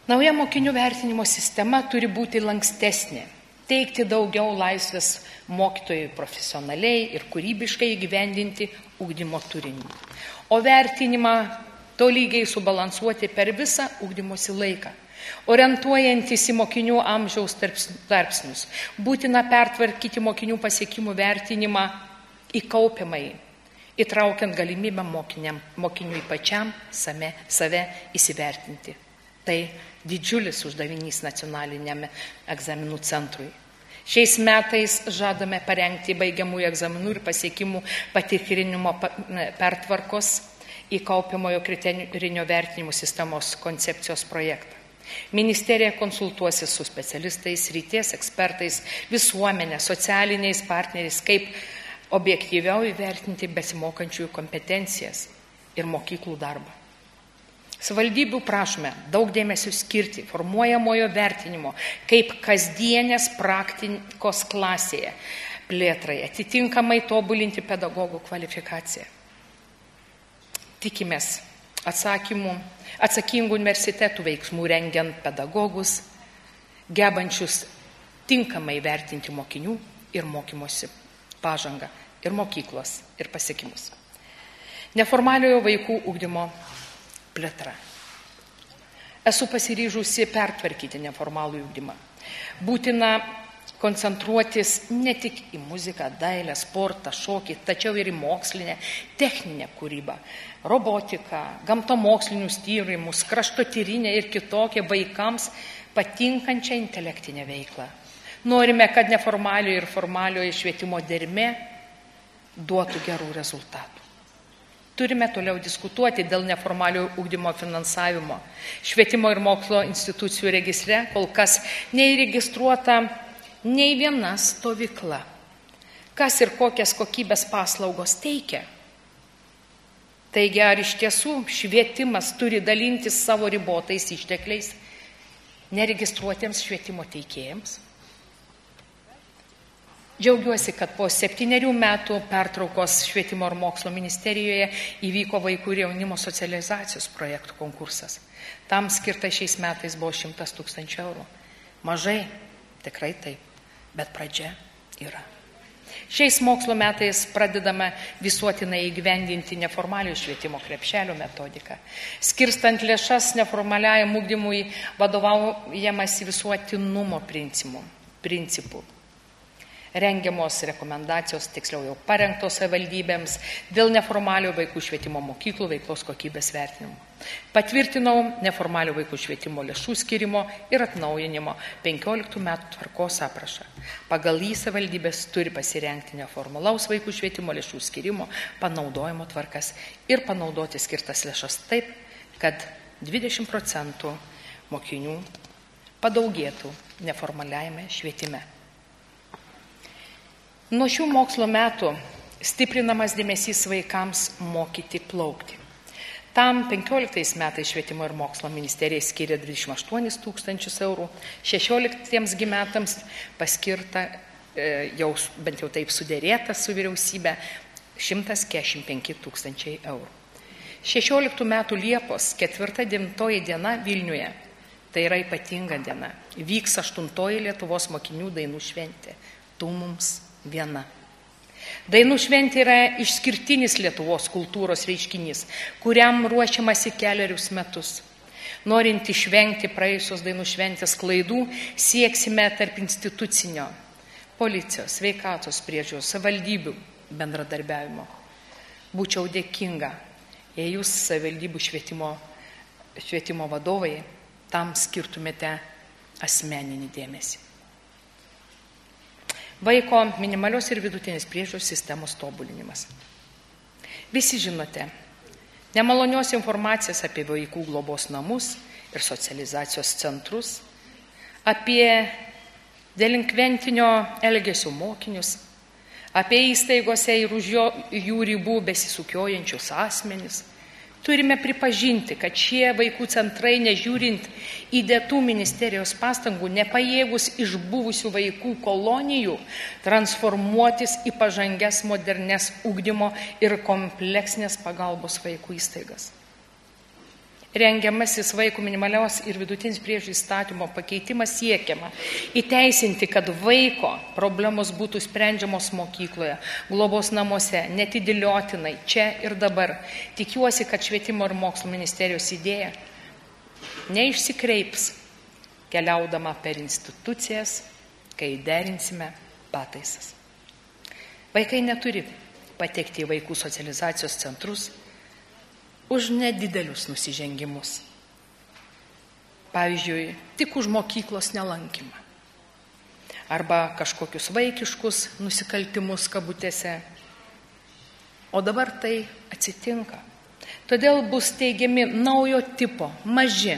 Nauja mokinių vertinimo sistema turi būti lankstesnė, teikti daugiau laisvės mokytojui profesionaliai ir kūrybiškai įgyvendinti ugdymo turinį. O vertinimą tolygiai subalansuoti per visą ugdymosi laiką. Orientuojantis į mokinių amžiaus tarpsnius, būtina pertvarkyti mokinių pasiekimų vertinimą į kaupiamąjį, įtraukiant galimybę mokiniui pačiam save įsivertinti. Tai didžiulis uždavinys nacionaliniame egzaminų centrui. Šiais metais žadame parengti baigiamųjų egzaminų ir pasiekimų patikrinimo pertvarkos į kaupiamojo kriterijinio vertinimo sistemos koncepcijos projektą. Ministerija konsultuosis su specialistais, srities ekspertais, visuomenė, socialiniais partneriais, kaip objektyviau įvertinti besimokančiųjų kompetencijas ir mokyklų darbą. Savivaldybių prašome daug dėmesio skirti formuojamojo vertinimo kaip kasdienės praktikos klasėje plėtrai, atitinkamai tobulinti pedagogų kvalifikaciją. Tikimės atsakingų universitetų veiksmų rengiant pedagogus, gebančius tinkamai vertinti mokinių ir mokymosi pažangą ir mokyklos ir pasiekimus. Neformaliojo vaikų ugdymo plėtra. Esu pasiryžusi pertvarkyti neformalų ugdymą. Būtina koncentruotis ne tik į muziką, dailę, sportą, šokį, tačiau ir į mokslinę, techninę kūrybą, robotiką, gamtamokslinius tyrimus, kraštotyrinę ir kitokią vaikams patinkančią intelektinę veiklą. Norime, kad neformaliojo ir formaliojo švietimo dermė duotų gerų rezultatų. Turime toliau diskutuoti dėl neformaliojo ugdymo finansavimo. Švietimo ir mokslo institucijų registre kol kas neįregistruota nei viena stovykla. Kas ir kokias kokybės paslaugos teikia? Taigi, ar iš tiesų švietimas turi dalintis savo ribotais ištekliais neregistruotiems švietimo teikėjams? Džiaugiuosi, kad po 7 metų pertraukos Švietimo ir mokslo ministerijoje įvyko vaikų ir jaunimo socializacijos projektų konkursas. Tam skirta šiais metais buvo 100 000 eurų. Mažai, tikrai taip, bet pradžia yra. Šiais mokslo metais pradedame visuotinai įgyvendinti neformaliojo švietimo krepšelio metodiką. Skirstant lėšas neformaliajam ugdymui vadovaujamasi visuotinumo principų. Rengiamos rekomendacijos, tiksliau jau parengtos savivaldybėms dėl neformaliojo vaikų švietimo mokyklų veiklos kokybės vertinimo. Patvirtinau neformaliojo vaikų švietimo lėšų skirimo ir atnaujinimo 15 metų tvarkos aprašą. Pagal jį savivaldybės turi pasirengti neformalaus vaikų švietimo lėšų skirimo, panaudojimo tvarkas ir panaudoti skirtas lėšas taip, kad 20% mokinių padaugėtų neformaliajame švietime. Nuo šių mokslo metų stiprinamas dėmesys vaikams mokyti plaukti. Tam 15 metais Švietimo ir mokslo ministerija skiria 28 000 eurų, 16 metams paskirta, jau bent jau taip sudėrėta su vyriausybė, 145 000 eurų. 16 metų Liepos 4-9 diena Vilniuje, tai yra ypatinga diena, vyks 8 Lietuvos mokinių dainų šventė. Tu mums viena. Dainų šventė yra išskirtinis Lietuvos kultūros reiškinys, kuriam ruošiamasi 4 metus. Norint išvengti praėjusios dainų šventės klaidų, sieksime tarp institucinio, policijos, sveikatos priežiūros, savivaldybių bendradarbiavimo. Būčiau dėkinga, jei jūs savivaldybių švietimo vadovai tam skirtumėte asmeninį dėmesį. Vaiko minimalios ir vidutinės priežiūros sistemos tobulinimas. Visi žinote nemalonios informacijos apie vaikų globos namus ir socializacijos centrus, apie delinkventinio elgesio mokinius, apie įstaigose ir už jų ribų besisukiojančius asmenis. Turime pripažinti, kad šie vaikų centrai, nežiūrint įdėtų ministerijos pastangų, nepajėgus iš buvusių vaikų kolonijų transformuotis į pažangias modernes ugdymo ir kompleksinės pagalbos vaikų įstaigas. Rengiamasis vaikų minimalios ir vidutinės priežiūros įstatymo pakeitimas siekiama įteisinti, kad vaiko problemos būtų sprendžiamos mokykloje, globos namuose, netidėliotinai, čia ir dabar. Tikiuosi, kad Švietimo ir mokslo ministerijos idėja neišsikreips keliaudama per institucijas, kai derinsime pataisas. Vaikai neturi patekti į vaikų socializacijos centrus už nedidelius nusižengimus. Pavyzdžiui, tik už mokyklos nelankymą. arba kažkokius vaikiškus nusikaltimus kabutėse. O dabar tai atsitinka. Todėl bus teigiami naujo tipo, maži,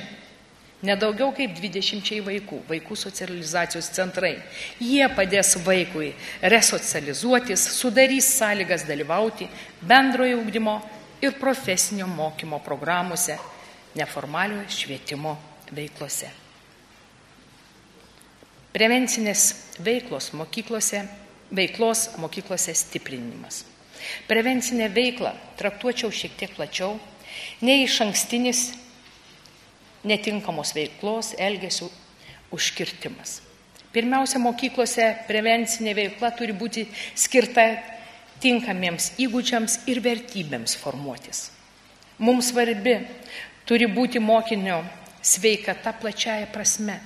nedaugiau kaip 20 vaikų socializacijos centrai. Jie padės vaikui resocializuotis, sudarys sąlygas dalyvauti bendrojo ugdymo ir profesinio mokymo programuose, neformaliojo švietimo veiklose. Prevencinės veiklos mokyklose stiprinimas. Prevencinę veiklą traktuočiau šiek tiek plačiau nei išankstinis netinkamos veiklos elgesių užkirtimas. Pirmiausia, mokyklose prevencinė veikla turi būti skirta tinkamiems įgūdžiams ir vertybėms formuotis. Mums svarbi turi būti mokinio sveikata plačiaja prasme.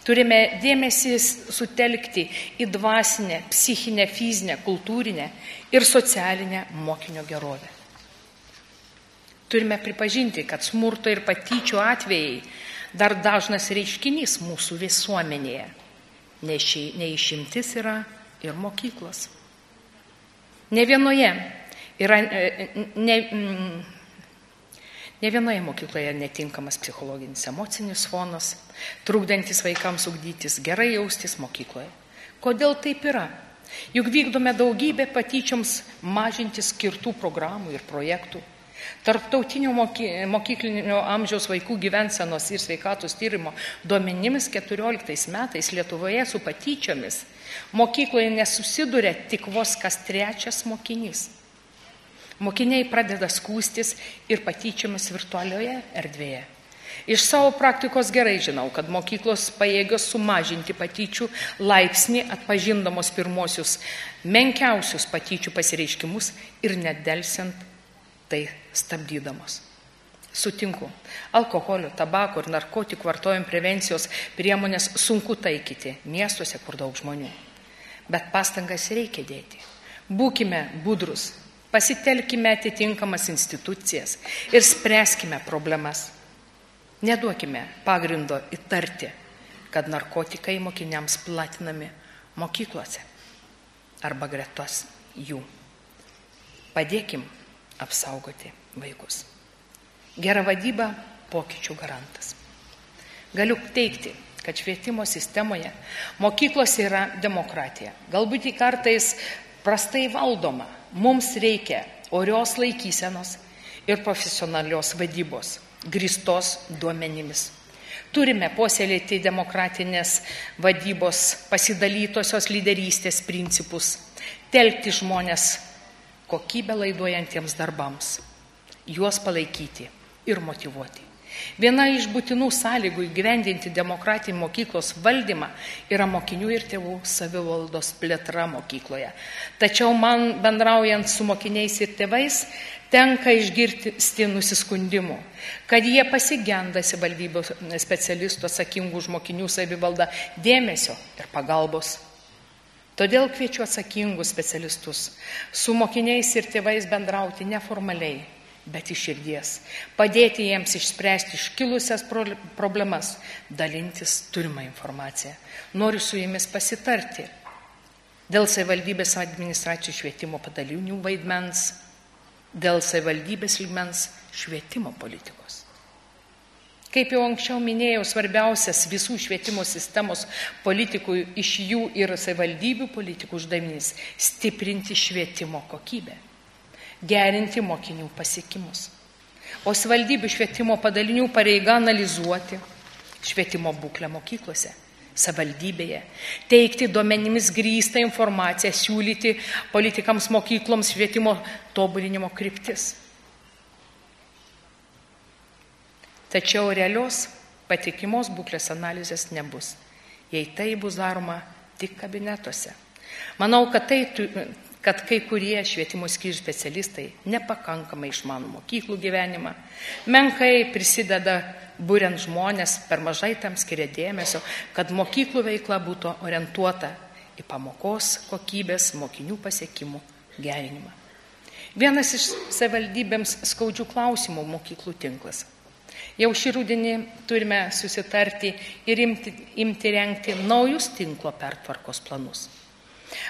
Turime dėmesį sutelkti į dvasinę, psichinę, fizinę, kultūrinę ir socialinę mokinio gerovę. Turime pripažinti, kad smurto ir patyčių atvejai dar dažnas reiškinys mūsų visuomenėje. Neišimtis yra ir mokyklos. Ne vienoje mokykloje netinkamas psichologinis emocinis fonas, trukdantis vaikams ugdytis, gerai jaustis mokykloje. Kodėl taip yra? Juk vykdome daugybę patyčioms mažinti skirtų programų ir projektų. Tarptautinio mokyklinio amžiaus vaikų gyvensenos ir sveikatos tyrimo duomenimis 14 metais Lietuvoje su patyčiomis mokykloje nesusiduria tik vos kas 3 mokinys. Mokiniai pradeda skųstis ir patyčiomis virtualioje erdvėje. Iš savo praktikos gerai žinau, kad mokyklos pajėgios sumažinti patyčių laipsnį, atpažindamos pirmosius menkiausius patyčių pasireiškimus ir nedelsiant tai stabdydamos. Sutinku, alkoholio, tabako ir narkotikų vartojimo prevencijos priemonės sunku taikyti miestuose, kur daug žmonių. Bet pastangas reikia dėti. Būkime budrus. Pasitelkime atitinkamas institucijas ir spręskime problemas. Neduokime pagrindo įtarti, kad narkotikai mokiniams platinami mokyklose arba gretos jų. Padėkim apsaugoti vaikus. Gera vadyba – pokyčių garantas. Galiu teigti, kad švietimo sistemoje mokyklose yra demokratija. Galbūt į kartais prastai valdoma. Mums reikia orios laikysenos ir profesionalios vadybos, grįstos duomenimis. Turime puoselėti demokratinės vadybos pasidalytosios lyderystės principus, telkti žmonės kokybę laiduojantiems darbams, juos palaikyti ir motyvuoti. Viena iš būtinų sąlygų įgyvendinti demokratinį mokyklos valdymą yra mokinių ir tėvų savivaldos plėtra mokykloje. Tačiau man bendraujant su mokiniais ir tėvais tenka išgirsti nusiskundimų, kad jie pasigenda savivaldybės specialistų atsakingų už mokinių savivaldą dėmesio ir pagalbos. Todėl kviečiu atsakingus specialistus su mokiniais ir tėvais bendrauti neformaliai, bet iš širdies, padėti jiems išspręsti iškilusias problemas, dalintis turimą informaciją. Noriu su jumis pasitarti dėl savivaldybės administracijų švietimo padalinių vaidmens, dėl savivaldybės lygmens švietimo politikos. Kaip jau anksčiau minėjau, svarbiausias visų švietimo sistemos politikų iš jų ir savivaldybių politikų uždavinys – stiprinti švietimo kokybę, gerinti mokinių pasiekimus. O savivaldybių švietimo padalinių pareiga analizuoti švietimo būklę mokyklose, savivaldybėje, teikti duomenimis grįstą informaciją, siūlyti politikams mokykloms švietimo tobulinimo kryptis. Tačiau realios patikimos būklės analizės nebus, jei tai bus daroma tik kabinetuose. Manau, kad kai kurie švietimo skyrių specialistai nepakankamai išmano mokyklų gyvenimą, menkai prisideda buriant žmonės, per mažai tam skiria dėmesio, kad mokyklų veikla būtų orientuota į pamokos kokybės mokinių pasiekimų gerinimą. Vienas iš savivaldybėms skaudžių klausimų mokyklų tinklas. Jau šį rudenį turime susitarti ir imti rengti naujus tinklo pertvarkos planus.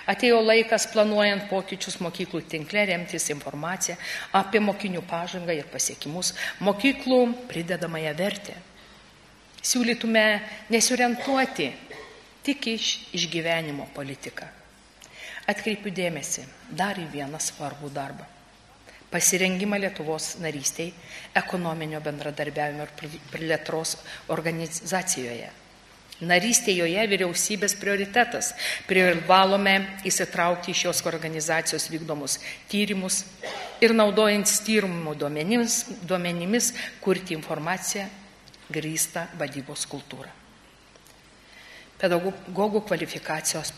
Atėjo laikas, planuojant pokyčius mokyklų tinkle, remtis informaciją apie mokinių pažangą ir pasiekimus, mokyklų pridedamąją vertę. Siūlytume nesiorientuoti tik išgyvenimo politiką. Atkreipiu dėmesį dar į vieną svarbų darbą. Pasirengimą Lietuvos narystiai ekonominio bendradarbiavimo ir plėtros organizacijoje. Narystė joje vyriausybės prioritetas. Privalome įsitraukti į šios organizacijos vykdomus tyrimus ir naudojantis tyrimų duomenimis kurti informaciją grįstą vadybos kultūrą. Pedagogų kvalifikacijos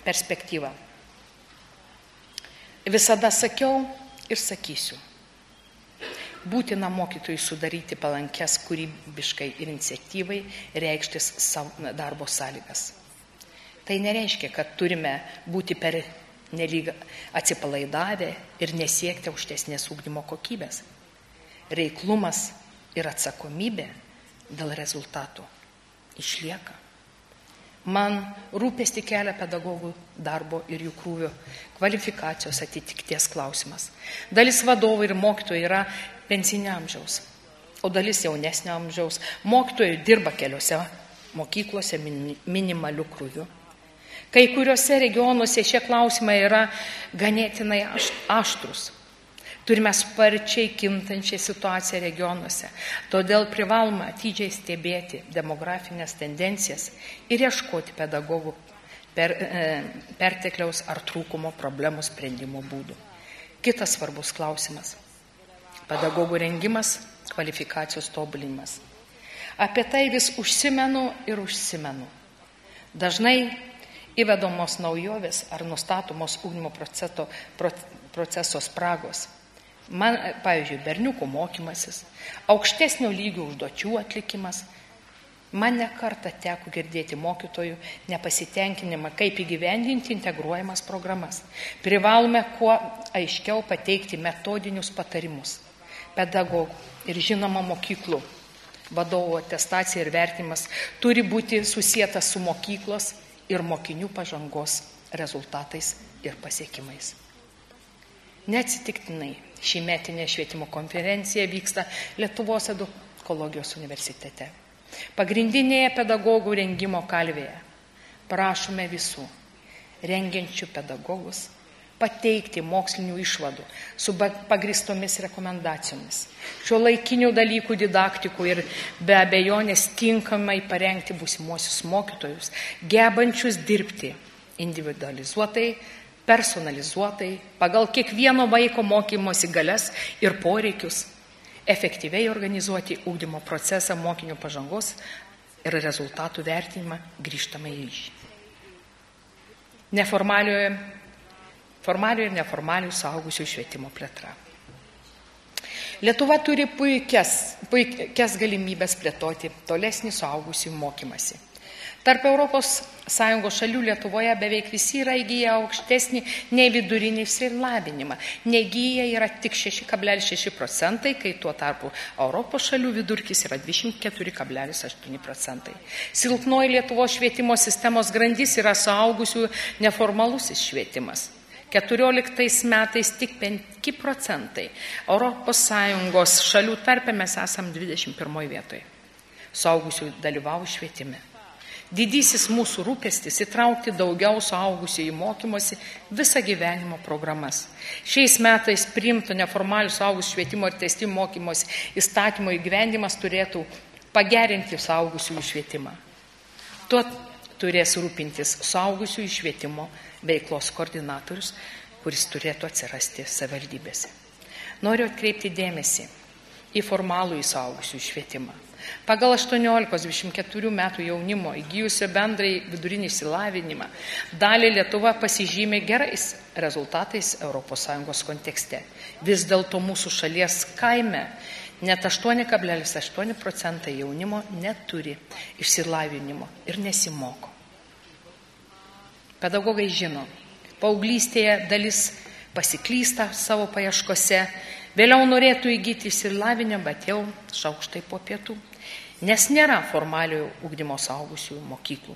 perspektyva. Visada sakiau ir sakysiu. Būtina mokytojui sudaryti palankes kūrybiškai ir iniciatyvai reikštis savo darbo sąlygas. Tai nereiškia, kad turime būti per nelyg atsipalaidavę ir nesiekti aukštesnės ugdymo kokybės. Reiklumas ir atsakomybė dėl rezultatų išlieka. Man rūpestį kelia pedagogų darbo ir jų krūvio kvalifikacijos atitikties klausimas. Dalis vadovų ir mokytojų yra pensinio amžiaus, o dalis jaunesnio amžiaus. Mokytojai dirba keliose mokyklose minimaliu krūviu. Kai kuriuose regionuose šie klausimai yra ganėtinai aštrus. Turime sparčiai kintančią situaciją regionuose, todėl privaloma atidžiai stebėti demografinės tendencijas ir ieškoti pedagogų pertekliaus ar trūkumo problemų sprendimo būdų. Kitas svarbus klausimas – pedagogų rengimas, kvalifikacijos tobulinimas. Apie tai vis užsimenu ir užsimenu. Dažnai įvedamos naujovės ar nustatomos ugdymo proceso spragos. Man, pavyzdžiui, berniukų mokymasis, aukštesnio lygio užduočių atlikimas. Man ne kartą teko girdėti mokytojų nepasitenkinimą, kaip įgyvendinti integruojamas programas. Privalome kuo aiškiau pateikti metodinius patarimus. Pedagogų ir žinoma mokyklų vadovų atestacija ir vertinimas turi būti susietas su mokyklos ir mokinių pažangos rezultatais ir pasiekimais. Neatsitiktinai šį metinę švietimo konferenciją vyksta Lietuvos edukologijos universitete. Pagrindinėje pedagogų rengimo kalvėje prašome visų rengiančių pedagogus pateikti mokslinių išvadų su pagristomis rekomendacijomis, šiuolaikinių dalykų didaktikų ir be abejonės tinkamai parengti būsimuosius mokytojus, gebančius dirbti individualizuotai, personalizuotai, pagal kiekvieno vaiko mokymosi galias ir poreikius, efektyviai organizuoti ugdymo procesą, mokinių pažangos ir rezultatų vertinimą grįžtamai ryšį. Formaliojo ir neformaliojo suaugusiųjų švietimo plėtra. Lietuva turi puikias galimybės plėtoti tolesnį suaugusiųjų mokymasi. Tarp ES šalių Lietuvoje beveik visi yra įgyję aukštesnį nei vidurinį išsilavinimą. Neįgyję yra tik 6,6%, kai tuo tarpu Europos šalių vidurkis yra 24,8%. Silpnoji Lietuvos švietimo sistemos grandis yra suaugusių neformalusis švietimas. 14 metais tik 5%. ES šalių tarpe mes esam 21 vietoje. Suaugusių dalyvauja švietime. Didysis mūsų rūpestis įtraukti daugiau suaugusių į mokymosi visą gyvenimo programas. Šiais metais priimto neformalių suaugusių švietimo ir tęstinių mokymosi įstatymo įgyvendimas turėtų pagerinti suaugusių švietimą. Tuo turės rūpintis suaugusių švietimo veiklos koordinatorius, kuris turėtų atsirasti savivaldybėse. Noriu atkreipti dėmesį į formalų suaugusių švietimą. Pagal 18-24 metų jaunimo įgijusio bendrai vidurinį išsilavinimą dalį Lietuva pasižymė gerais rezultatais ES kontekste. Vis dėlto mūsų šalies kaime net 8,8% jaunimo neturi išsilavinimo ir nesimoko. Pedagogai žino, paauglystėje dalis pasiklysta savo paieškose, Vėliau norėtų įgyti išsilavinimą, bet jau šaukštai po pietų, nes nėra formaliojo ugdymo suaugusiųjų mokyklų.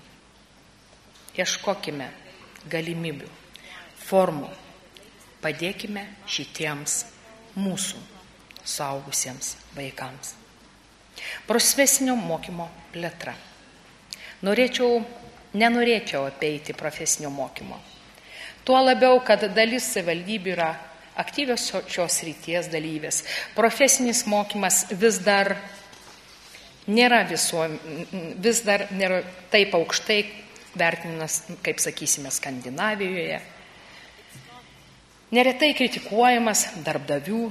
Ieškokime galimybių, formų, padėkime šitiems mūsų suaugusiems vaikams. Profesinio mokymo plėtra. Nenorėčiau apeiti profesinio mokymo. Tuo labiau, kad dalis savivaldybių yra aktyvios šios ryties dalyvės. Profesinis mokymas vis dar nėra taip aukštai vertinamas, kaip sakysime, Skandinavijoje. Neretai kritikuojamas darbdavių.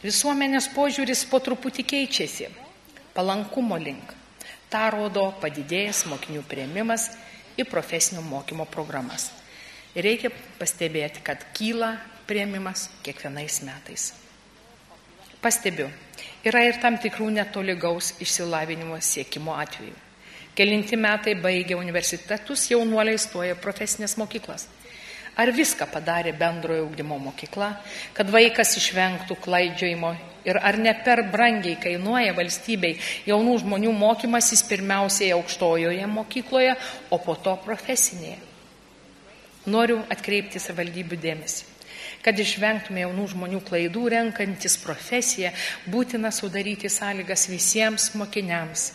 Visuomenės požiūris po truputį keičiasi palankumo link. Ta rodo padidėjęs mokinių priėmimas į profesinio mokymo programas. Ir reikia pastebėti, kad kyla priėmimas kiekvienais metais. Pastebiu, yra ir tam tikrų netolygaus išsilavinimo siekimo atvejų. Kelinti metai baigę universitetus, jaunuoliai stoja profesinės mokyklas. Ar viską padarė bendrojo ugdymo mokykla, kad vaikas išvengtų klaidžiojimo ir ar ne per brangiai kainuoja valstybei jaunų žmonių mokymasis pirmiausiai aukštojoje mokykloje, o po to profesinėje? Noriu atkreipti savivaldybių dėmesį, kad išvengtume jaunų žmonių klaidų renkantis profesiją, būtina sudaryti sąlygas visiems mokiniams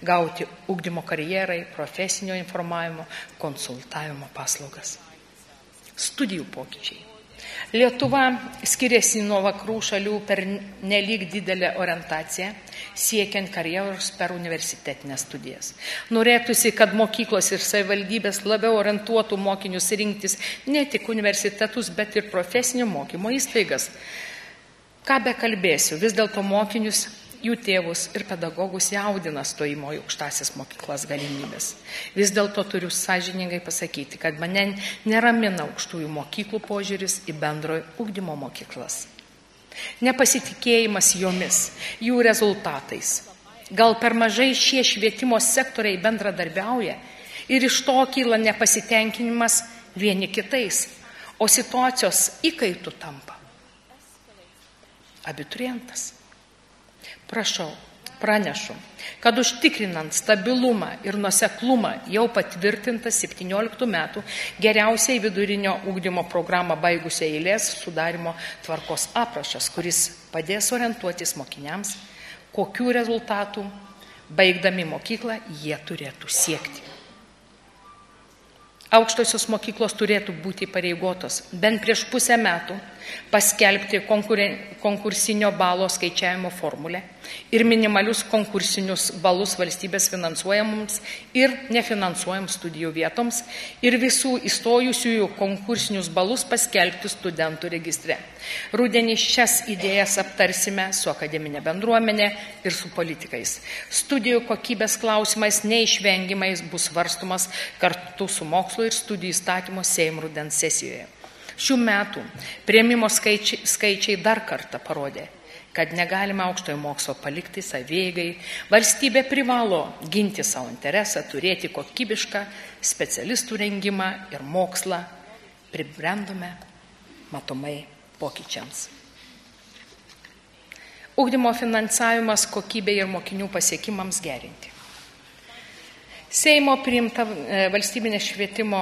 gauti ugdymo karjerai, profesinio informavimo, konsultavimo paslaugas. Studijų pokyčiai. Lietuva skiriasi nuo vakarų šalių per nelyg didelę orientaciją, siekiant karjeros per universitetinės studijas. Norėtųsi, kad mokyklos ir savivaldybės labiau orientuotų mokinius rinktis ne tik universitetus, bet ir profesinio mokymo įstaigas. Ką be kalbėsiu, vis dėlto mokinius, jų tėvus ir pedagogus jaudina stojimo į aukštąsias mokyklas galimybės. Vis dėlto turiu sąžiningai pasakyti, kad mane neramina aukštųjų mokyklų požiūris į bendrojo ugdymo mokyklas. Nepasitikėjimas jomis, jų rezultatais. Gal per mažai šie švietimo sektoriai bendradarbiauja ir iš to kyla nepasitenkinimas vieni kitais, o situacijos įkaitų tampa abiturientas. Prašau, pranešu, kad užtikrinant stabilumą ir nuoseklumą jau patvirtintas 17 metų geriausiai vidurinio ugdymo programą baigusią eilės sudarimo tvarkos aprašas, kuris padės orientuotis mokiniams, kokių rezultatų baigdami mokyklą jie turėtų siekti. Aukštosios mokyklos turėtų būti įpareigotos bent prieš pusę metų paskelbti konkursinio balo skaičiavimo formulę ir minimalius konkursinius balus valstybės finansuojamoms ir nefinansuojams studijų vietoms ir visų įstojusiųjų konkursinius balus paskelbti studentų registre. Rudenį šias idėjas aptarsime su akademinė bendruomenė ir su politikais. Studijų kokybės klausimais neišvengimais bus svarstomas kartu su mokslo ir studijų įstatymo Seimo rudens sesijoje. Šių metų priėmimo skaičiai dar kartą parodė, kad negalima aukštojo mokslo palikti savieigai. Valstybė privalo ginti savo interesą, turėti kokybišką specialistų rengimą ir mokslą. Pribrendome matomai pokyčiams. Ugdymo finansavimas kokybei ir mokinių pasiekimams gerinti. Seimo priimta valstybinė švietimo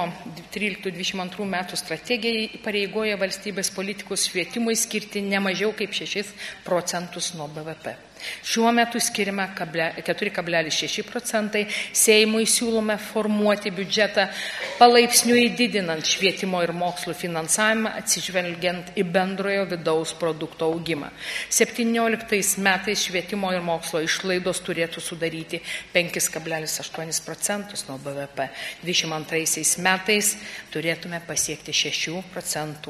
13-22 metų strategija įpareigoja valstybės politikos švietimui skirti ne mažiau kaip 6% nuo BVP. Šiuo metu skiriame 4,6%, Seimui siūlome formuoti biudžetą palaipsniui didinant švietimo ir mokslo finansavimą, atsižvelgiant į bendrojo vidaus produkto augimą. 17 metais švietimo ir mokslo išlaidos turėtų sudaryti 5,8% nuo BVP. 22 metais turėtume pasiekti 6%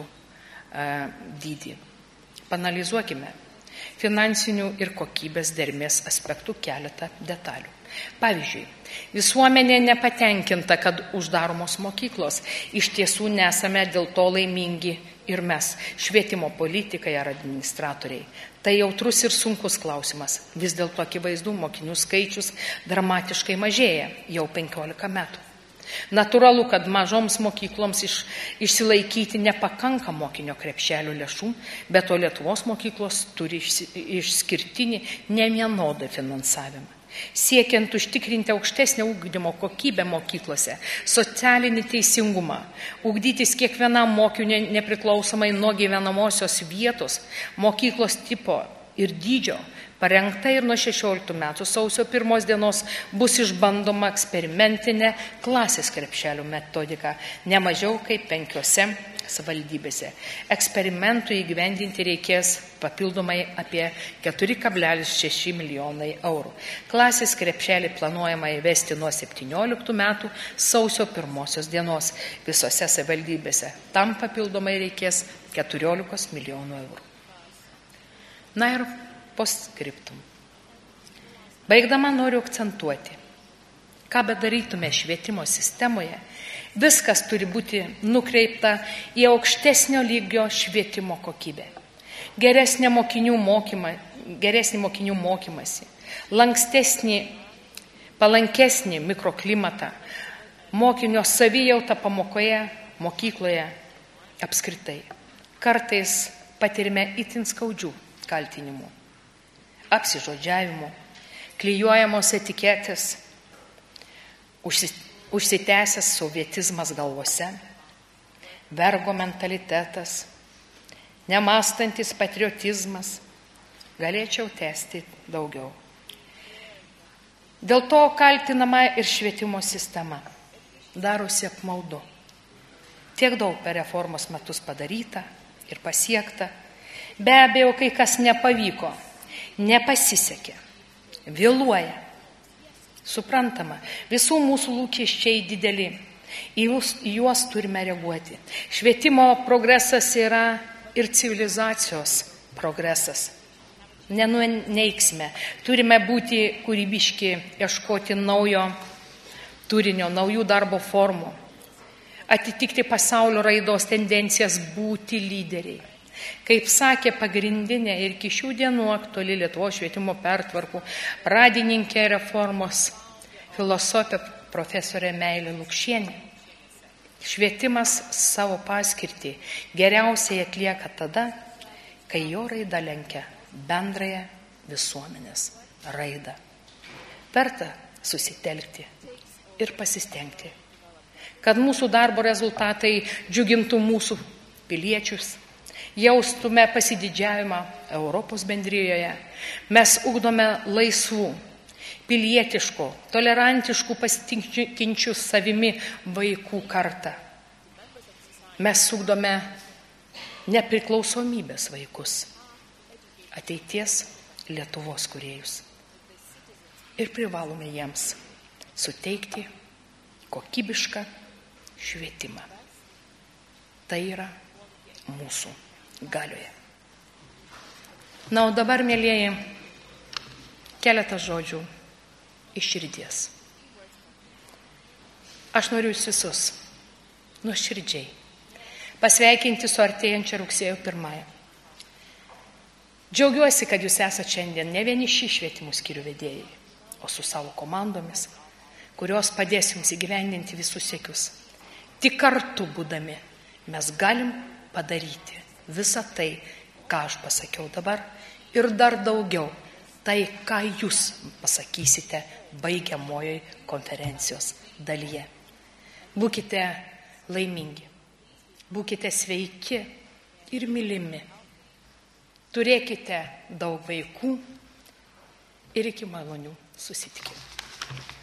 dydį. Panalizuokime finansinių ir kokybės dermės aspektų keletą detalių. Pavyzdžiui, visuomenė nepatenkinta, kad uždaromos mokyklos. Iš tiesų nesame dėl to laimingi ir mes, švietimo politikai ar administratoriai. Tai jautrus ir sunkus klausimas. Vis dėlto akivaizdu, mokinių skaičius dramatiškai mažėja jau 15 metų. Natūralu, kad mažoms mokykloms išsilaikyti nepakanka mokinio krepšelio lėšų, bet to Lietuvos mokyklos turi išskirtinį nevienodą finansavimą. Siekiant užtikrinti aukštesnę ugdymo kokybę mokyklose, socialinį teisingumą, ugdytis kiekvienam mokiniui nepriklausomai nuo gyvenamosios vietos, mokyklos tipo ir dydžio, parengta ir nuo 16 metų sausio 1 dienos bus išbandoma eksperimentinė klasės krepšelių metodika, ne mažiau kaip 5 savivaldybėse. Eksperimentui įgyvendinti reikės papildomai apie 4,6 milijonai eurų. Klasės krepšelį planuojama įvesti nuo 17 metų sausio 1 dienos visose savivaldybėse. Tam papildomai reikės 14 milijonų eurų. Na ir postscriptum. Baigdama noriu akcentuoti, ką bedarytume švietimo sistemoje, viskas turi būti nukreipta į aukštesnio lygio švietimo kokybę. Geresnį mokinių mokymasi, lankstesnį, palankesnį mikroklimatą, mokinio savijautą pamokoje, mokykloje apskritai. Kartais patirime itin skaudžių kaltinimų, apsižodžiavimų, klijuojamos etiketės, užsitęsęs sovietizmas galvose, vergo mentalitetas, nemąstantis patriotizmas. Galėčiau tęsti daugiau. Dėl to kaltinama ir švietimo sistema. Darosi apmaudu. Tiek daug per reformos metus padaryta ir pasiekta. Be abejo, kai kas nepavyko, nepasisekė, vėluoja. Suprantama, visų mūsų lūkesčiai dideli, į juos turime reaguoti. Švietimo progresas yra ir civilizacijos progresas. Neneiksime, turime būti kūrybiški, ieškoti naujo turinio, naujų darbo formų, atitikti pasaulio raidos tendencijas, būti lyderiai. Kaip sakė pagrindinė ir iki šių dienų aktuali Lietuvos švietimo pertvarkų pradininkė reformos filosofė profesorė Meilė Lukšienė, švietimas savo paskirtį geriausiai atlieka tada, kai jo raida lenkia bendrąją visuomenės raidą. Verta susitelkti ir pasistengti, kad mūsų darbo rezultatai džiugintų mūsų piliečius, jaustume pasididžiavimą Europos bendrijoje. Mes ugdome laisvų, pilietiškų, tolerantiškų, pasitikinčių savimi vaikų kartą. Mes ugdome nepriklausomybės vaikus, ateities Lietuvos kūrėjus. Ir privalome jiems suteikti kokybišką švietimą. Tai yra mūsų galioje. Na, o dabar, mielieji, keletą žodžių iš širdies. Aš noriu jūs visus nuoširdžiai pasveikinti su artėjančia rugsėjo 1. Džiaugiuosi, kad jūs esate šiandien ne vieniši švietimo skyrių vedėjai, o su savo komandomis, kurios padės jums įgyvendinti visus siekius. Tik kartu būdami mes galim padaryti visą tai, ką aš pasakiau dabar, ir dar daugiau, tai, ką jūs pasakysite baigiamojoj konferencijos dalyje. Būkite laimingi, būkite sveiki ir mylimi. Turėkite daug vaikų ir iki malonių susitikimų.